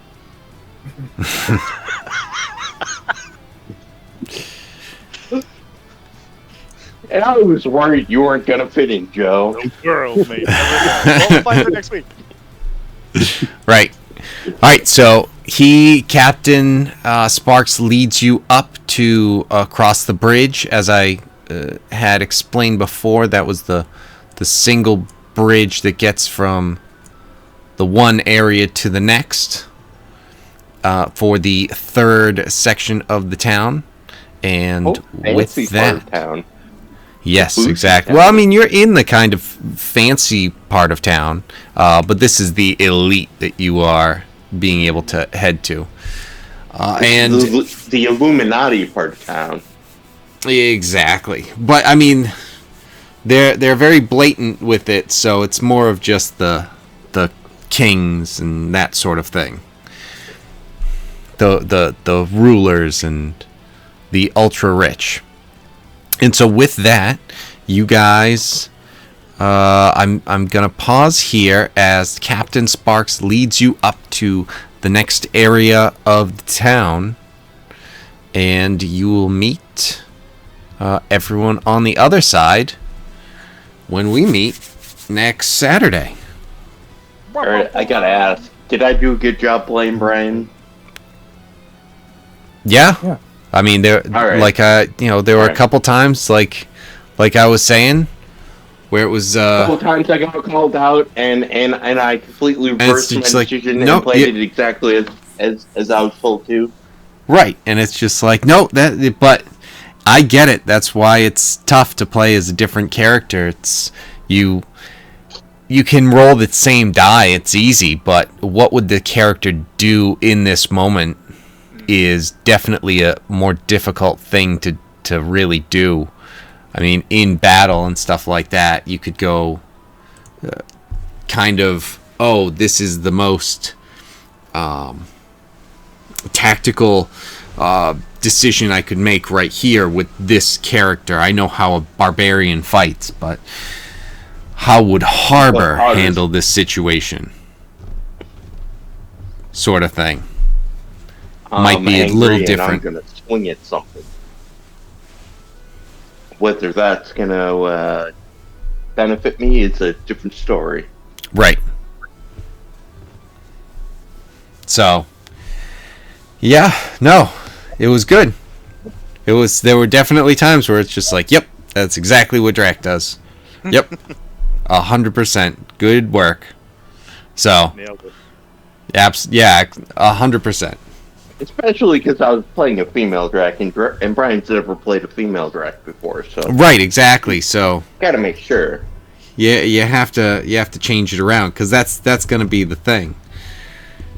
And I was worried you weren't gonna fit in, Joe. World, mate. Well, we'll find out next week. Right. All right. So Captain Sparks, leads you up to across the bridge, as I had explained before. That was the single bridge that gets from the one area to the next for the third section of the town. And with fancy that, part of town. yes, bougie exactly. town. Well, I mean, you're in the kind of fancy part of town, but this is the elite that you are being able to head to. And The Illuminati part of town. exactly, but I mean, they're very blatant with it, so it's more of just the kings and that sort of thing. The rulers and the ultra rich. And so with that, you guys, I'm gonna pause here as Captain Sparks leads you up to the next area of the town, and you will meet everyone on the other side when we meet next Saturday. All right, I gotta ask, did I do a good job playing Brian? Yeah. Yeah. I mean, there, right. like, there were All a right. couple times, like I was saying, where it was, A couple times I got called out, and I completely it's reversed my just like, decision no, and played it exactly as I was told to. right, and it's just like, no, but I get it. That's why it's tough to play as a different character. It's you can roll the same die. It's easy, but what would the character do in this moment is definitely a more difficult thing to really do. I mean, in battle and stuff like that, you could go kind of, oh, this is the most tactical decision I could make right here with this character. I know how a barbarian fights, but how would Harbor handle this situation? Sort of thing. Might be a little I'm different. gonna swing at something. Whether that's gonna benefit me is a different story. Right. So, yeah, no, it was good. There were definitely times where it's just like, yep, that's exactly what Drac does. Yep. 100%. Good work. So, Nailed it. yeah, 100%. Especially because I was playing a female Drac, and Brian's never played a female Drac before, so Right, exactly. So, gotta make sure. yeah, you have to change it around, because that's going to be the thing.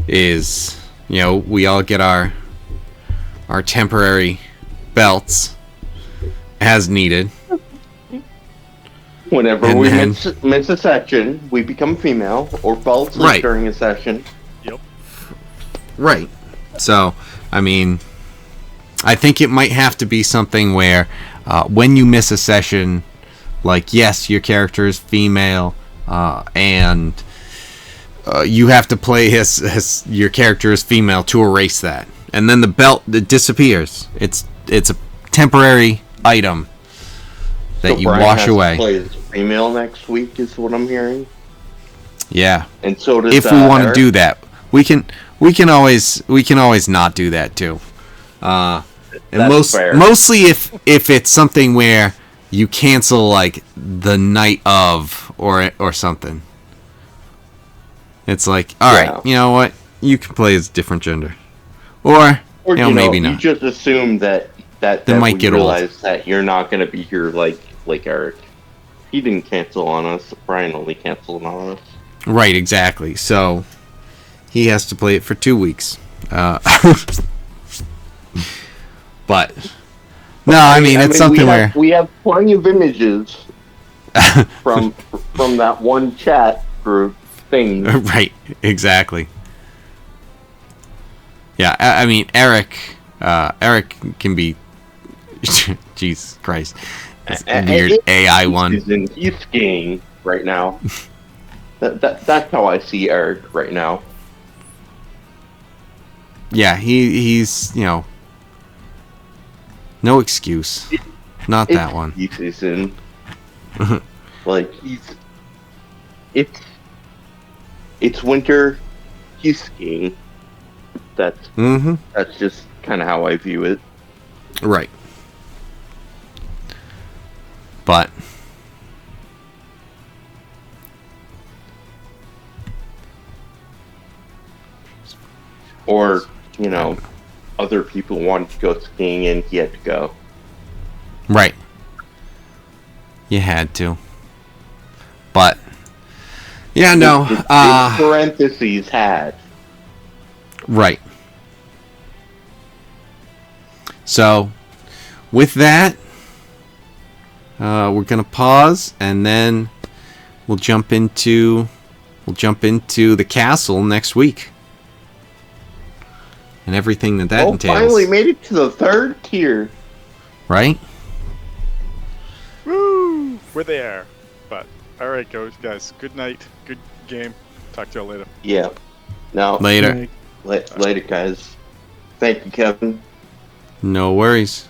Is, we all get our temporary belts as needed. Whenever And we then- miss a session, we become female or fall asleep Right. during a session. Right. So, I mean, I think it might have to be something where when you miss a session, like, yes, your character is female, and you have to play as your character is female to erase that. And then the belt, it disappears. It's a temporary item that So you Brian wash has away. To play as female next week is what I'm hearing. Yeah. And so does If we want to Eric. do that, we can always not do that too. And That's fair. mostly if it's something where you cancel like the night of or something. It's like, all right, Yeah. you know what? You can play as a different gender, or maybe You not. just assume that might we get old. realize that you're not going to be here like Eric. He didn't cancel on us. Brian only canceled on us. Right, exactly. So he has to play it for 2 weeks. But no, I mean it's something where we have plenty of images from that one chat group thing. right, exactly. Yeah, I mean Eric can be Jesus Christ. This weird AI one. He's skiing right now. That's how I see Eric right now. Yeah, he's no excuse. Not that one. He's in. Like it's winter. He's skiing. That's just kind of how I view it. Right. But Or other people wanted to go skiing and he had to go. right. You had to. But yeah, no. In parentheses, had. Right. So, with that, we're gonna pause, and then we'll jump into the castle next week, and everything that entails. Finally made it to the third tier. Right? Woo! We're there. But all right, guys. Good night. Good game. Talk to y'all later. Yeah. Now Later. later, guys. Thank you, Kevin. No worries.